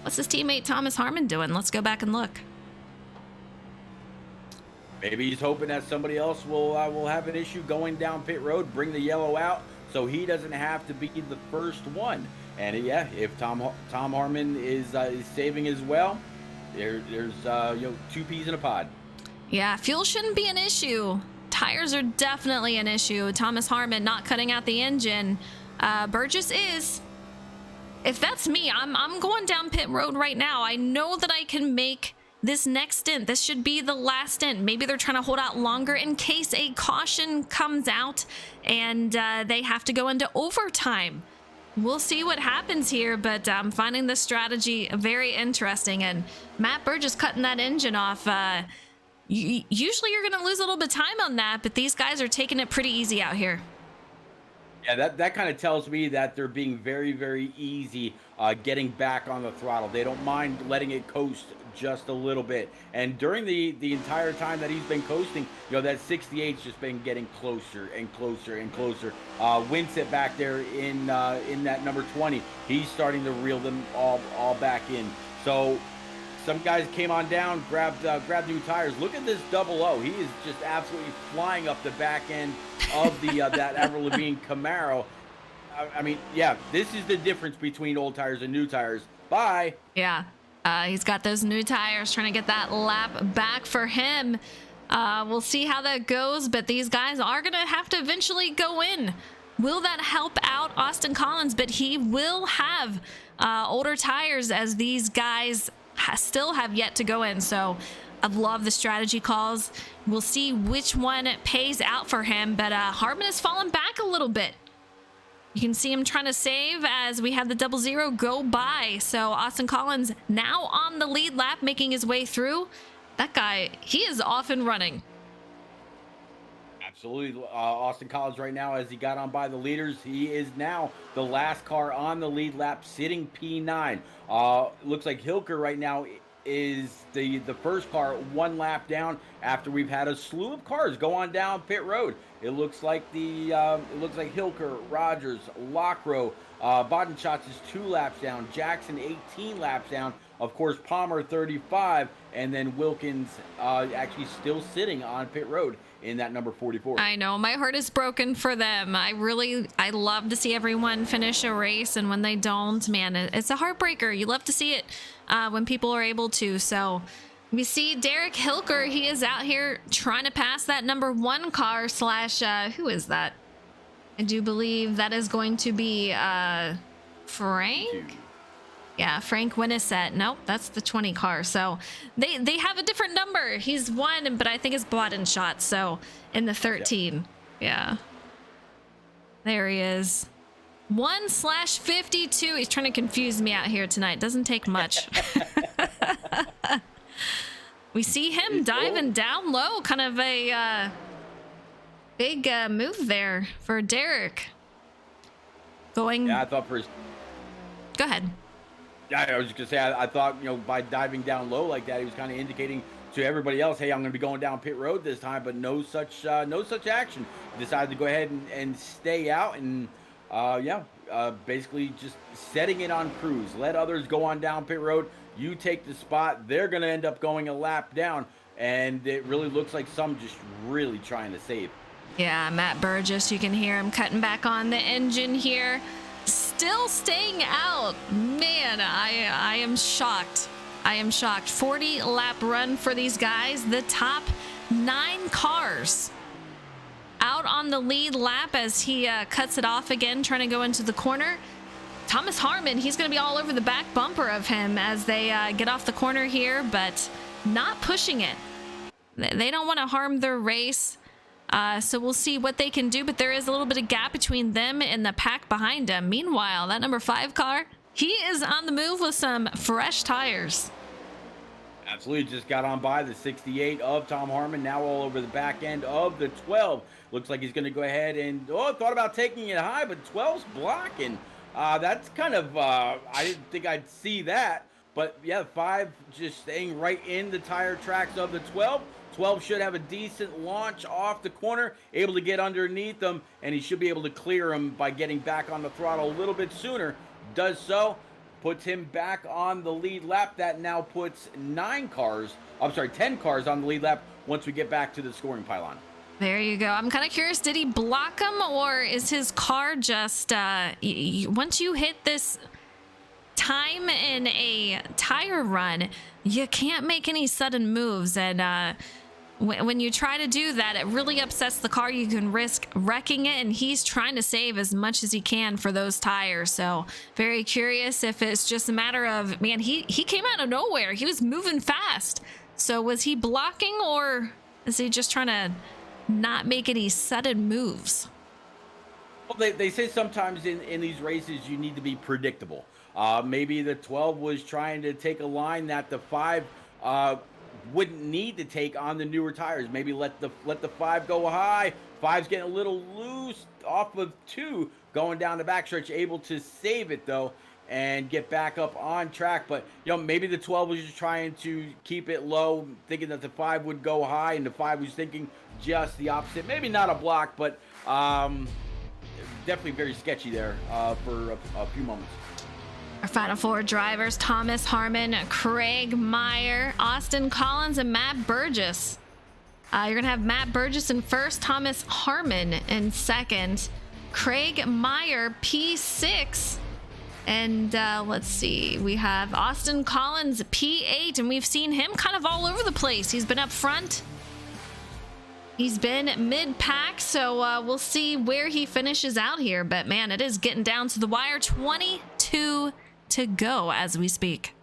what's his teammate Thomas Harmon doing? Let's go back and look. Maybe he's hoping that somebody else will have an issue going down pit road, bring the yellow out, so he doesn't have to be the first one. And yeah, if Tom Harmon is saving as well, There's two peas in a pod. Yeah, fuel shouldn't be an issue. Tires are definitely an issue. Thomas Harmon not cutting out the engine. Burgess is. If that's me, I'm going down pit road right now. I know that I can make this next stint. This should be the last stint. Maybe they're trying to hold out longer in case a caution comes out and they have to go into overtime. We'll see what happens here, but I'm finding this strategy very interesting. And Matt Burgess cutting that engine off. Usually you're going to lose a little bit of time on that, but these guys are taking it pretty easy out here. Yeah, that kind of tells me that they're being very, very easy getting back on the throttle. They don't mind letting it coast just a little bit. And during the entire time that he's been coasting, that 68's just been getting closer and closer and closer. Winsett back there in that number 20, he's starting to reel them all back in. So some guys came on down, grabbed new tires. Look at this double O. He is just absolutely flying up the back end of the that Avril Lavigne Camaro. I mean, yeah, this is the difference between old tires and new tires. Bye. Yeah, he's got those new tires, trying to get that lap back for him. We'll see how that goes, but these guys are going to have to eventually go in. Will that help out Austin Collins? But he will have older tires, as these guys still have yet to go in. So I love the strategy calls. We'll see which one pays out for him, but Harmon has fallen back a little bit. You can see him trying to save as we have the 00 go by. So Austin Collins now on the lead lap, making his way through. That guy, he is off and running. Absolutely. Austin Collins right now, as he got on by the leaders, he is now the last car on the lead lap, sitting P9. Looks like Hilker right now is the first car one lap down after we've had a slew of cars go on down pit road. It looks like Hilker, Rogers, Lockrow, Bodenschatz is 2 laps down, Jackson 18 laps down, of course Palmer 35, and then Wilkins actually still sitting on pit road in that number 44. I know, my heart is broken for them. I love to see everyone finish a race, and when they don't, man, it's a heartbreaker. You love to see it when people are able to. So we see Derek Hilker. He is out here trying to pass that number 1 car / who is that? I do believe that is going to be Frank. Yeah, Frank Winnisett. Nope, that's the 20 car. So they have a different number. He's 1, but I think it's Bodenschatz. So in the 13. Yep. Yeah. There he is. 1/52. He's trying to confuse me out here tonight. Doesn't take much. We see him diving down low. Kind of a big move there for Derek. Going. Yeah, I thought for his. Go ahead. Yeah, I was just gonna say, I thought, by diving down low like that, he was kind of indicating to everybody else, hey, I'm gonna be going down pit road this time, but no such action. Decided to go ahead and stay out, and basically just setting it on cruise. Let others go on down pit road. You take the spot. They're gonna end up going a lap down, and it really looks like some just really trying to save. Yeah, Matt Burgess, you can hear him cutting back on the engine here. Still staying out. Man, I am shocked. I am shocked. 40 lap run for these guys. The top 9 cars out on the lead lap as he cuts it off again, trying to go into the corner. Thomas Harmon, he's going to be all over the back bumper of him as they get off the corner here, but not pushing it. They don't want to harm their race. So we'll see what they can do, but there is a little bit of gap between them and the pack behind them. Meanwhile, that number 5 car, he is on the move with some fresh tires. Absolutely, just got on by the 68 of Tom Harmon, now all over the back end of the 12. Looks like he's going to go ahead and, thought about taking it high, but 12's blocking. That's kind of, I didn't think I'd see that. But yeah, 5 just staying right in the tire tracks of the 12. 12 should have a decent launch off the corner, able to get underneath them, and he should be able to clear him by getting back on the throttle a little bit sooner. Does so, puts him back on the lead lap. That now puts 10 cars on the lead lap once we get back to the scoring pylon. There you go. I'm kind of curious, did he block him, or is his car just, once you hit this time in a tire run, you can't make any sudden moves. And when you try to do that, it really upsets the car. You can risk wrecking it, and he's trying to save as much as he can for those tires. So very curious if it's just a matter of, man, he came out of nowhere. He was moving fast. So was he blocking, or is he just trying to not make any sudden moves? Well, they say sometimes in these races you need to be predictable. Maybe the 12 was trying to take a line that the 5 wouldn't need to take on the newer tires. Maybe let the 5 go high. 5's getting a little loose off of 2 going down the backstretch, able to save it though and get back up on track. But maybe the 12 was just trying to keep it low, thinking that the 5 would go high, and the 5 was thinking just the opposite. Maybe not a block, but definitely very sketchy there for a few moments. Our final 4 drivers: Thomas Harmon, Craig Meyer, Austin Collins, and Matt Burgess. You're going to have Matt Burgess in first, Thomas Harmon in second, Craig Meyer P6, and let's see, we have Austin Collins P8, and we've seen him kind of all over the place. He's been up front. He's been mid-pack, so we'll see where he finishes out here. But, man, it is getting down to the wire. 22 to go as we speak.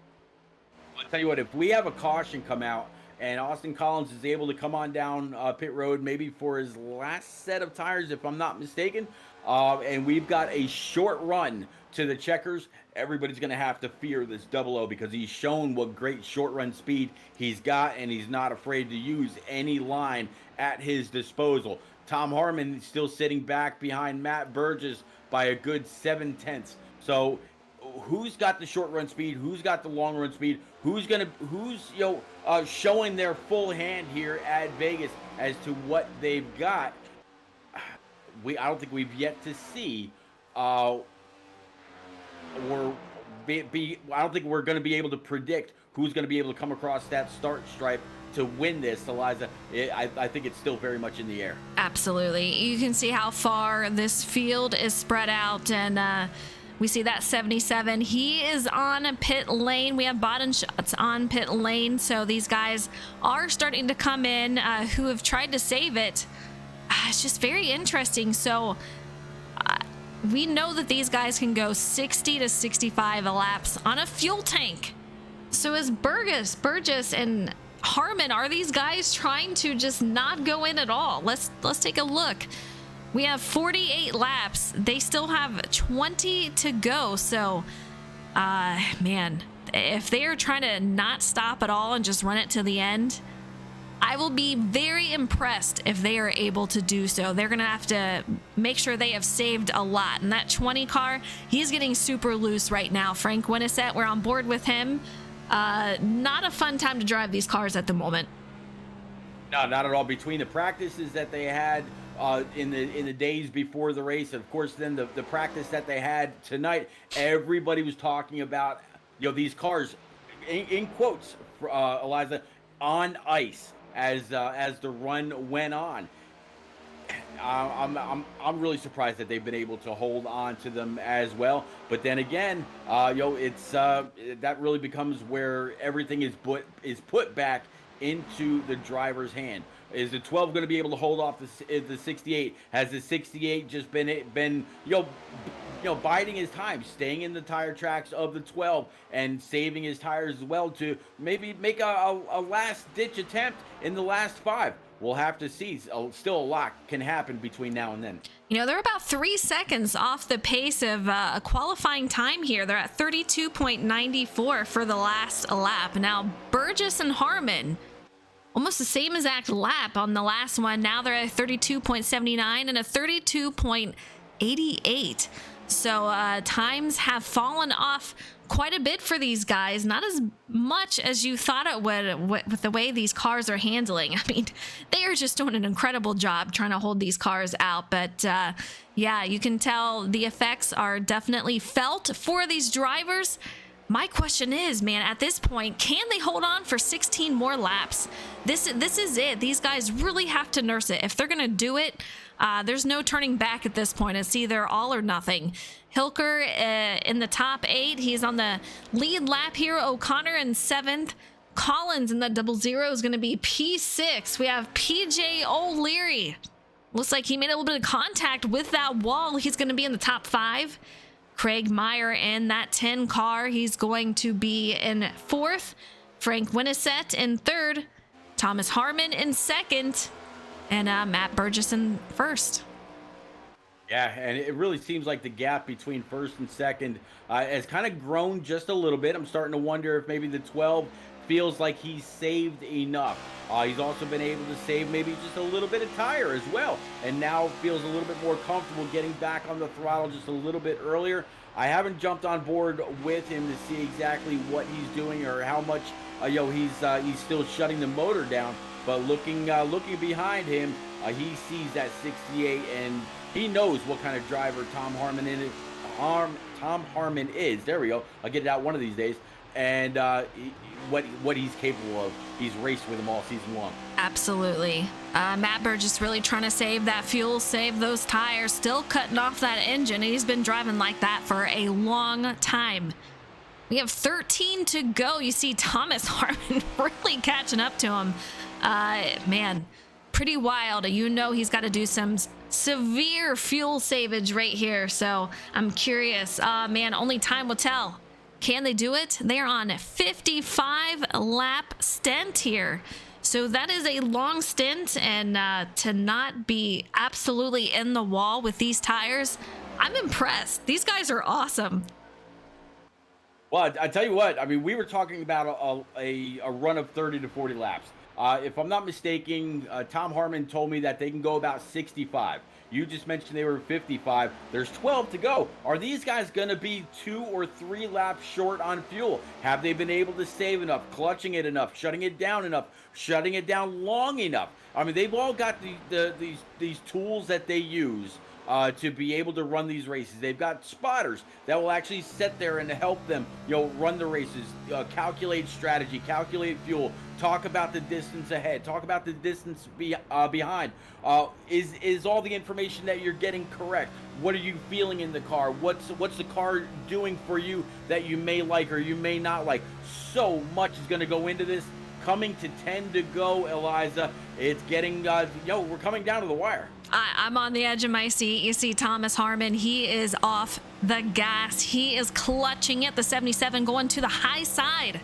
I'll tell you what, if we have a caution come out and Austin Collins is able to come on down pit road, maybe for his last set of tires, if I'm not mistaken, and we've got a short run to the checkers, everybody's going to have to fear this double O, because he's shown what great short run speed he's got, and he's not afraid to use any line at his disposal. Tom Harmon still sitting back behind Matt Burgess by a good 7/10. So who's got the short run speed? Who's got the long run speed? Who's showing their full hand here at Vegas as to what they've got? I don't think we've yet to see I don't think we're going to be able to predict who's going to be able to come across that start stripe to win this, Eliza. I think it's still very much in the air. Absolutely. You can see how far this field is spread out, and we see that 77. He is on pit lane. We have Bodenshots on pit lane, so these guys are starting to come in who have tried to save it. It's just very interesting. So we know that these guys can go 60 to 65 laps on a fuel tank. So is Burgess and Harmon, are these guys trying to just not go in at all? Let's take a look. We have 48 laps. They still have 20 to go. So, man, if they are trying to not stop at all and just run it to the end, I will be very impressed if they are able to do so. They're going to have to make sure they have saved a lot. And that 20 car, he's getting super loose right now. Frank Winnisett, we're on board with him. Not a fun time to drive these cars at the moment. No, not at all. Between the practices that they had in the days before the race, and of course then the practice that they had tonight, everybody was talking about these cars in quotes, Eliza, on ice as the run went on. I'm really surprised that they've been able to hold on to them as well. But then again, it's that really becomes where everything is put back into the driver's hand. Is the 12 going to be able to hold off the 68? Has the 68 just been biding his time, staying in the tire tracks of the 12 and saving his tires as well to maybe make a last-ditch attempt in the last 5? We'll have to see. Still a lot can happen between now and then. They're about 3 seconds off the pace of a qualifying time here. They're at 32.94 for the last lap. Now, Burgess and Harmon, almost the same exact lap on the last one. Now they're at 32.79 and a 32.88. So times have fallen off quite a bit for these guys. Not as much as you thought it would with the way these cars are handling. I mean, they are just doing an incredible job trying to hold these cars out. But yeah, you can tell the effects are definitely felt for these drivers. My question is, man, at this point, can they hold on for 16 more laps? This is it. These guys really have to nurse it. If they're going to do it, there's no turning back at this point. It's either all or nothing. Hilker in the top 8. He's on the lead lap here. O'Connor in 7th. Collins in the 00 is going to be P6. We have PJ O'Leary. Looks like he made a little bit of contact with that wall. He's going to be in the top 5. Craig Meyer in that 10 car. He's going to be in 4th. Frank Winnisett in 3rd. Thomas Harmon in 2nd. And Matt Burgess in 1st. Yeah, and it really seems like the gap between 1st and 2nd has kind of grown just a little bit. I'm starting to wonder if maybe the 12 feels like he's saved enough. He's also been able to save maybe just a little bit of tire as well, and now feels a little bit more comfortable getting back on the throttle just a little bit earlier. I haven't jumped on board with him to see exactly what he's doing or how much he's still shutting the motor down. But looking behind him, he sees that 68, and he knows what kind of driver Tom Harmon is. There we go. I'll get it out one of these days. And what he's capable of. He's raced with him all season long. Absolutely. Matt Burgess really trying to save that fuel, save those tires, still cutting off that engine. He's been driving like that for a long time. We have 13 to go. You see Thomas Harmon really catching up to him. Man, pretty wild. You know he's got to do some severe fuel savage right here. So I'm curious. Man, only time will tell. Can they do it? They are on a 55 lap stint here. So that is a long stint, and to not be absolutely in the wall with these tires, I'm impressed. These guys are awesome. Well, I tell you what, I mean, we were talking about a run of 30 to 40 laps. If I'm not mistaken, Tom Harmon told me that they can go about 65. You just mentioned they were 55. There's 12 to go. Are these guys going to be 2 or 3 laps short on fuel? Have they been able to save enough, clutching it enough, shutting it down enough, shutting it down long enough? I mean, they've all got these tools that they use to be able to run these races. They've got spotters that will actually sit there and help them, run the races, calculate strategy, calculate fuel, talk about the distance ahead, talk about the distance behind. Is all the information that you're getting correct? What are you feeling in the car? What's the car doing for you that you may like or you may not like? So much is going to go into this. Coming to 10 to go, Eliza. It's getting, we're coming down to the wire. I'm on the edge of my seat. You see Thomas Harmon. He is off the gas. He is clutching at the 77, going to the high side.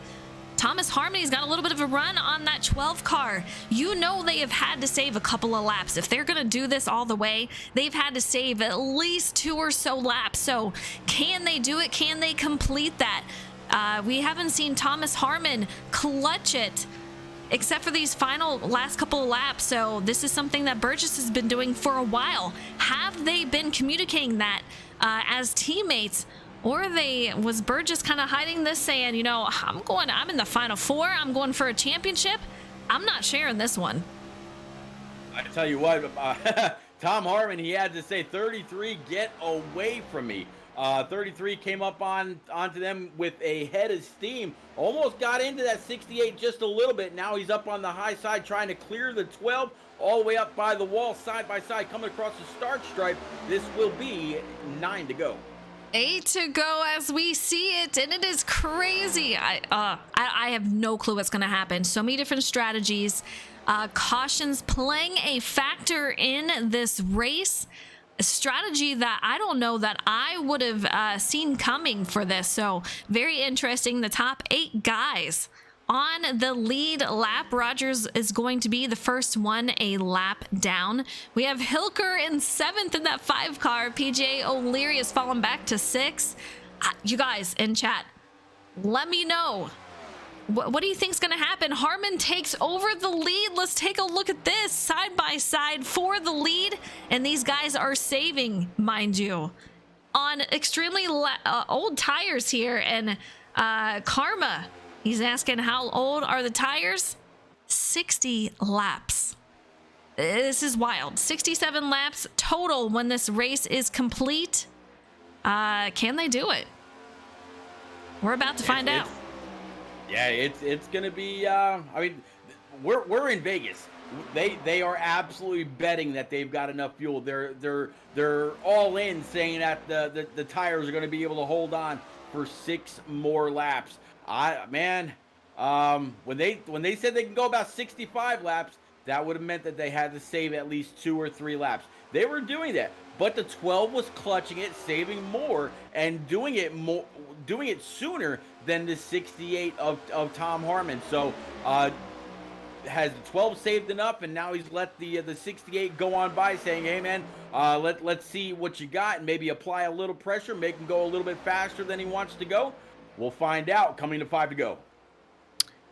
Thomas Harmony's got a little bit of a run on that 12 car. You know they have had to save a couple of laps. If they're going to do this all the way, they've had to save at least 2 or so laps. So can they do it? Can they complete that? We haven't seen Thomas Harmon clutch it except for these last couple of laps. So this is something that Burgess has been doing for a while. Have they been communicating that as teammates? Or was Burgess kind of hiding this, saying, I'm in the final 4. I'm going for a championship. I'm not sharing this one. I tell you what, Tom Harmon, he had to say, 33, get away from me. 33 came up onto them with a head of steam. Almost got into that 68 just a little bit. Now he's up on the high side trying to clear the 12 all the way up by the wall, side by side, coming across the start stripe. This will be 9 to go. 8 to go as we see it, and it is crazy. I have no clue what's going to happen. So many different strategies. Cautions playing a factor in this race. A strategy that I don't know that I would have seen coming for this. So very interesting. The top 8 guys on the lead lap. Rogers is going to be the first one a lap down. We have Hilker in 7th in that 5 car. PJ O'Leary has fallen back to 6. You guys in chat, let me know. What do you think is going to happen? Harmon takes over the lead. Let's take a look at this side by side for the lead. And these guys are saving, mind you, on extremely old tires here. And Karma, he's asking how old are the tires? 60 laps. This is wild. 67 laps total when this race is complete. Can they do it? We're about to find out. Yeah, it's gonna be. I mean, we're in Vegas. They are absolutely betting that they've got enough fuel. They're all in, saying that the tires are going to be able to hold on for 6 more laps. When they said they can go about 65 laps, that would have meant that they had to save at least 2 or 3 laps. They were doing that, but the 12 was clutching it, saving more, and doing it sooner than the 68 of Tom Harmon. So has the 12 saved enough, and now he's let the 68 go on by, saying, "Hey man, let's see what you got, and maybe apply a little pressure, make him go a little bit faster than he wants to go." We'll find out coming to 5 to go.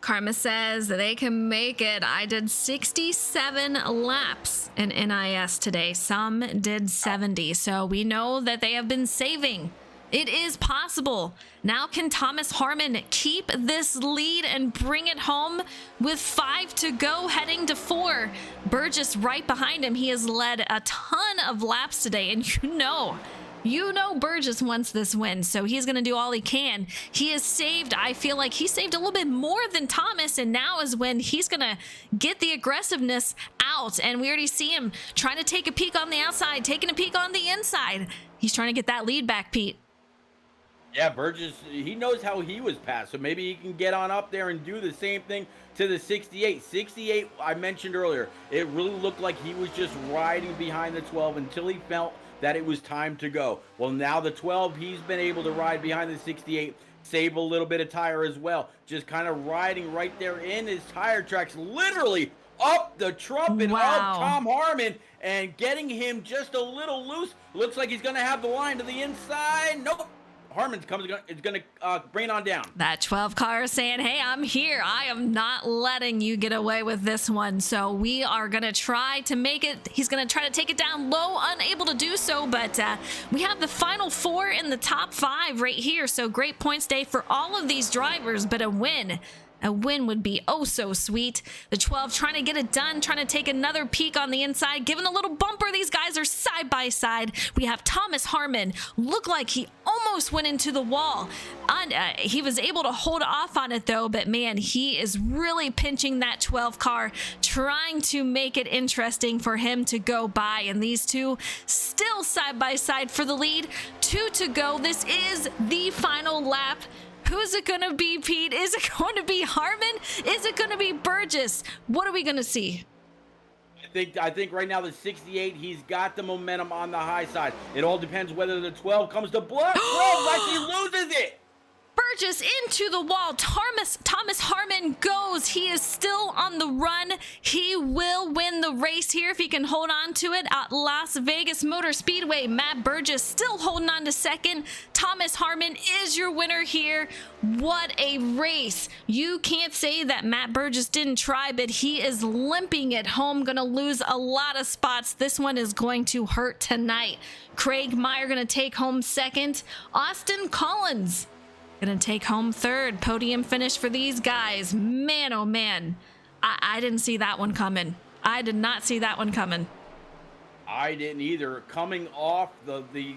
Karma says they can make it. I did 67 laps in NIS today. Some did 70. So we know that they have been saving. It is possible. Now can Thomas Harmon keep this lead and bring it home with 5 to go, heading to 4? Burgess right behind him. He has led a ton of laps today, and you know Burgess wants this win, so he's going to do all he can. He has saved, I feel like he saved a little bit more than Thomas, and now is when he's going to get the aggressiveness out. And we already see him trying to take a peek on the outside, taking a peek on the inside. He's trying to get that lead back, Pete. Yeah, Burgess, he knows how he was passed, so maybe he can get on up there and do the same thing to the 68. 68, I mentioned earlier, it really looked like he was just riding behind the 12 until he felt that it was time to go. Well, now the 12, he's been able to ride behind the 68, save a little bit of tire as well. Just kind of riding right there in his tire tracks, literally up the trumpet of Tom Harmon and getting him just a little loose. Looks like he's going to have the line to the inside. Nope. Harmon's is going to bring it on down. That 12 car is saying, hey, I'm here. I am not letting you get away with this one. So we are going to try to make it. He's going to try to take it down low, unable to do so. But we have the final 4 in the top 5 right here. So great points day for all of these drivers, but a win. A win would be oh so sweet. The 12 trying to get it done, trying to take another peek on the inside, giving a little bumper. These guys are side by side. We have Thomas Harmon. Looked like he almost went into the wall. He was able to hold off on it though, but man, he is really pinching that 12 car, trying to make it interesting for him to go by. And these two still side by side for the lead. 2 to go. This is the final lap. Who is it going to be, Pete? Is it going to be Harmon? Is it going to be Burgess? What are we going to see? I think right now the 68, he's got the momentum on the high side. It all depends whether the 12 comes to blood. 12 actually loses it. Burgess into the wall. Thomas Harmon goes. He is still on the run. He will win the race here if he can hold on to it at Las Vegas Motor Speedway. Matt Burgess still holding on to second. Thomas Harmon is your winner here. What a race. You can't say that Matt Burgess didn't try, but he is limping it home. Gonna lose a lot of spots. This one is going to hurt tonight. Craig Meyer gonna take home second. Austin Collins gonna take home third. Podium finish for these guys. Man, oh man. I didn't see that one coming. I did not see that one coming. I didn't either. Coming off the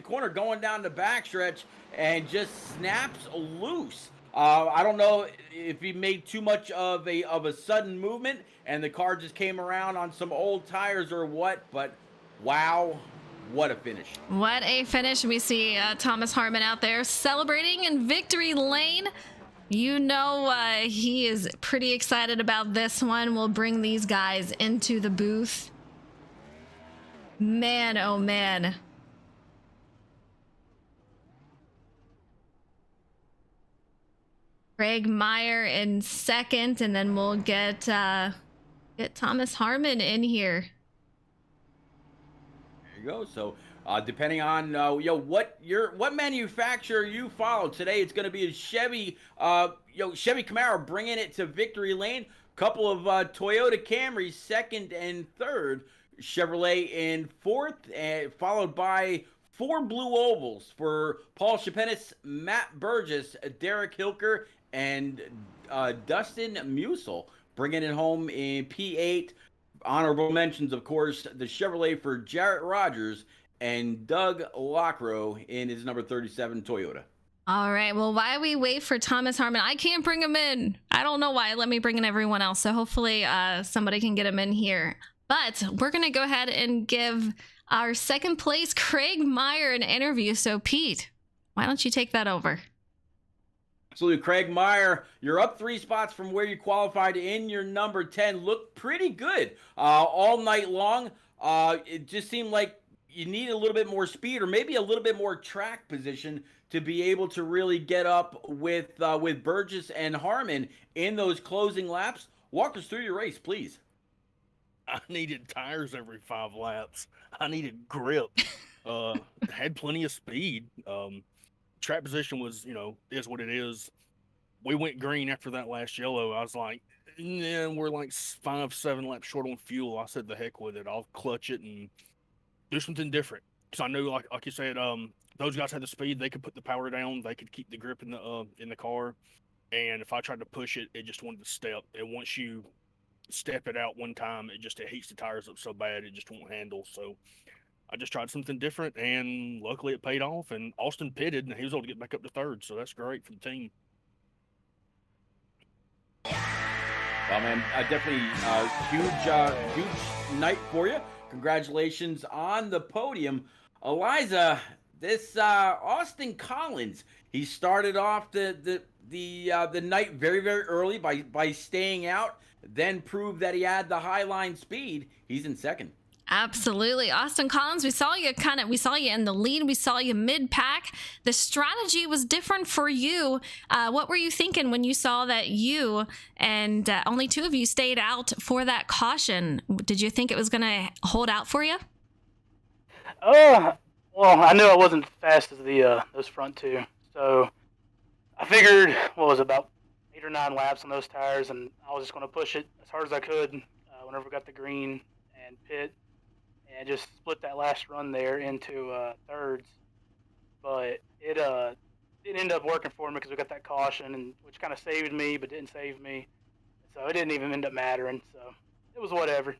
corner, going down the backstretch, and just snaps loose. I don't know if he made too much of a sudden movement, and the car just came around on some old tires or what, but wow. What a finish. What a finish. We see Thomas Harmon out there celebrating in victory lane. You know he is pretty excited about this one. We'll bring these guys into the booth. Man, oh man. Craig Meyer in second, and then we'll get Thomas Harmon in here. Go. So depending on what manufacturer you follow today, it's going to be a Chevy Chevy Camaro bringing it to victory lane. Couple of Toyota Camrys second and third, Chevrolet in fourth, and followed by 4 blue ovals for Paul Shapenis, Matt Burgess, Derek Hilker, and Dustin Musel, bringing it home in P8. Honorable mentions, of course, the Chevrolet for Jarrett Rogers and Doug Lockrow in his number 37 Toyota. All right. Well, while we wait for Thomas Harmon, I can't bring him in. I don't know why. Let me bring in everyone else. So hopefully somebody can get him in here. But we're going to go ahead and give our second place Craig Meyer an interview. So Pete, why don't you take that over? Absolutely. Craig Meyer, you're up 3 spots from where you qualified in your number 10. Looked pretty good all night long. It just seemed like you need a little bit more speed or maybe a little bit more track position to be able to really get up with Burgess and Harmon in those closing laps. Walk us through your race, please. I needed tires every 5 laps. I needed grip. Had plenty of speed. Track position was, is what it is. We went green after that last yellow. I was like, yeah, we're like 5-7 laps short on fuel. I said, the heck with it. I'll clutch it and do something different. Because I knew, like you said, those guys had the speed. They could put the power down. They could keep the grip in the car. And if I tried to push it, it just wanted to step. And once you step it out one time, it heats the tires up so bad it just won't handle. So I just tried something different, and luckily it paid off. And Austin pitted, and he was able to get back up to third. So that's great for the team. Well, man, definitely huge night for you. Congratulations on the podium. Eliza, this Austin Collins, he started off the night very, very early by staying out, then proved that he had the high line speed. He's in second. Absolutely. Austin Collins, we saw you in the lead. We saw you mid-pack. The strategy was different for you. What were you thinking when you saw that you and only 2 of you stayed out for that caution? Did you think it was going to hold out for you? Well, I knew I wasn't as fast as those front 2. So I figured, about 8 or 9 laps on those tires, and I was just going to push it as hard as I could whenever we got the green and pit. And just split that last run there into thirds, but it ended up working for me because we got that caution, and which kind of saved me, but didn't save me. So it didn't even end up mattering. So it was whatever.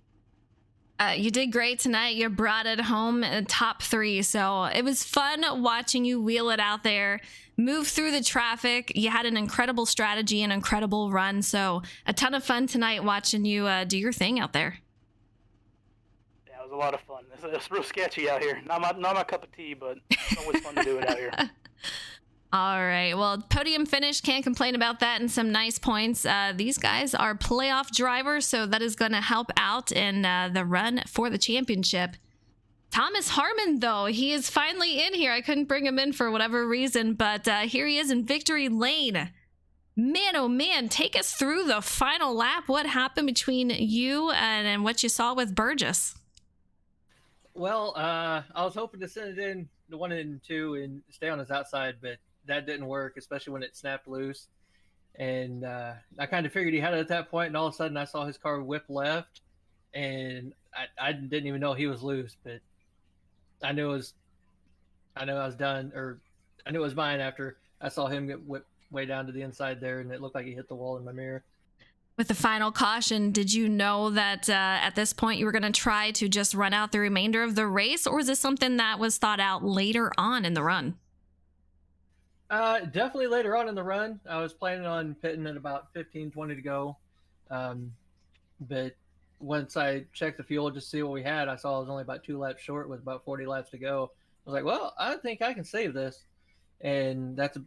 You did great tonight. You brought it home in top 3. So it was fun watching you wheel it out there, move through the traffic. You had an incredible strategy, an incredible run. So a ton of fun tonight watching you do your thing out there. It was a lot of fun. It's real sketchy out here. Not my cup of tea, but it's always fun to do it out here. All right. Well, podium finish, can't complain about that, and some nice points. These guys are playoff drivers, so that is going to help out in the run for the championship. Thomas Harmon, though, he is finally in here. I couldn't bring him in for whatever reason, but here he is in victory lane. Man, oh man, take us through the final lap. What happened between you and what you saw with Burgess? Well, I was hoping to send it in the 1 and 2 and stay on his outside, but that didn't work, especially when it snapped loose. And I kind of figured he had it at that point, and all of a sudden I saw his car whip left, and I didn't even know he was loose, but I knew I was done, or I knew it was mine after I saw him get whipped way down to the inside there, and it looked like he hit the wall in my mirror. With the final caution, did you know that at this point you were going to try to just run out the remainder of the race, or was this something that was thought out later on in the run? Definitely later on in the run. I was planning on pitting at about 15-20 to go. But once I checked the fuel just to see what we had, I saw I was only about 2 laps short with about 40 laps to go. I was like, well, I think I can save this. And that's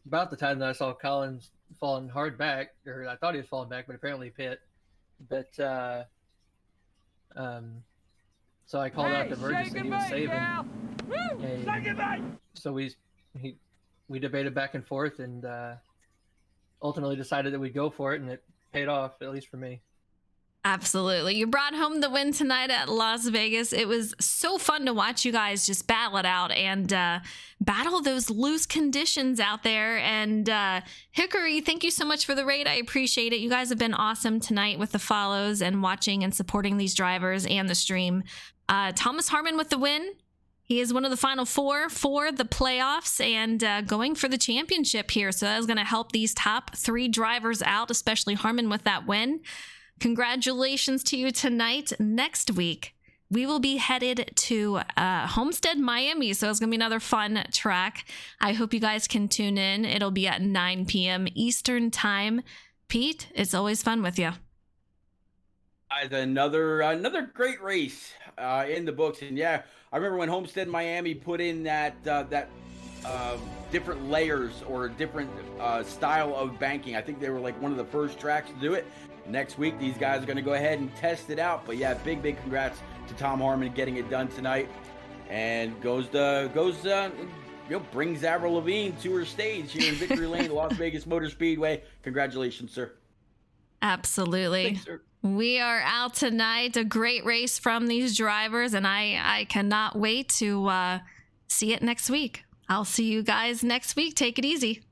about the time that I saw Collins falling hard back, or I thought he was falling back, but apparently he pit. But so I called out to Burgess and he was saving. So we debated back and forth, and ultimately decided that we'd go for it, and it paid off, at least for me. Absolutely. You brought home the win tonight at Las Vegas. It was so fun to watch you guys just battle it out and battle those loose conditions out there. And Hickory, thank you so much for the raid. I appreciate it. You guys have been awesome tonight with the follows and watching and supporting these drivers and the stream. Thomas Harmon with the win. He is one of the final 4 for the playoffs and going for the championship here. So that is going to help these top 3 drivers out, especially Harmon with that win. Congratulations to you tonight. Next week, we will be headed to Homestead, Miami. So it's going to be another fun track. I hope you guys can tune in. It'll be at 9 p.m. Eastern time. Pete, it's always fun with you. Another great race in the books. And yeah, I remember when Homestead Miami put in that different layers or different style of banking. I think they were like one of the first tracks to do it. Next week, these guys are going to go ahead and test it out. But yeah, big congrats to Tom Harmon getting it done tonight, and brings Avril Lavigne to her stage here in Victory Lane, Las Vegas Motor Speedway. Congratulations, sir. Absolutely. Thanks, sir. We are out tonight. A great race from these drivers, and I cannot wait to see it next week. I'll see you guys next week. Take it easy.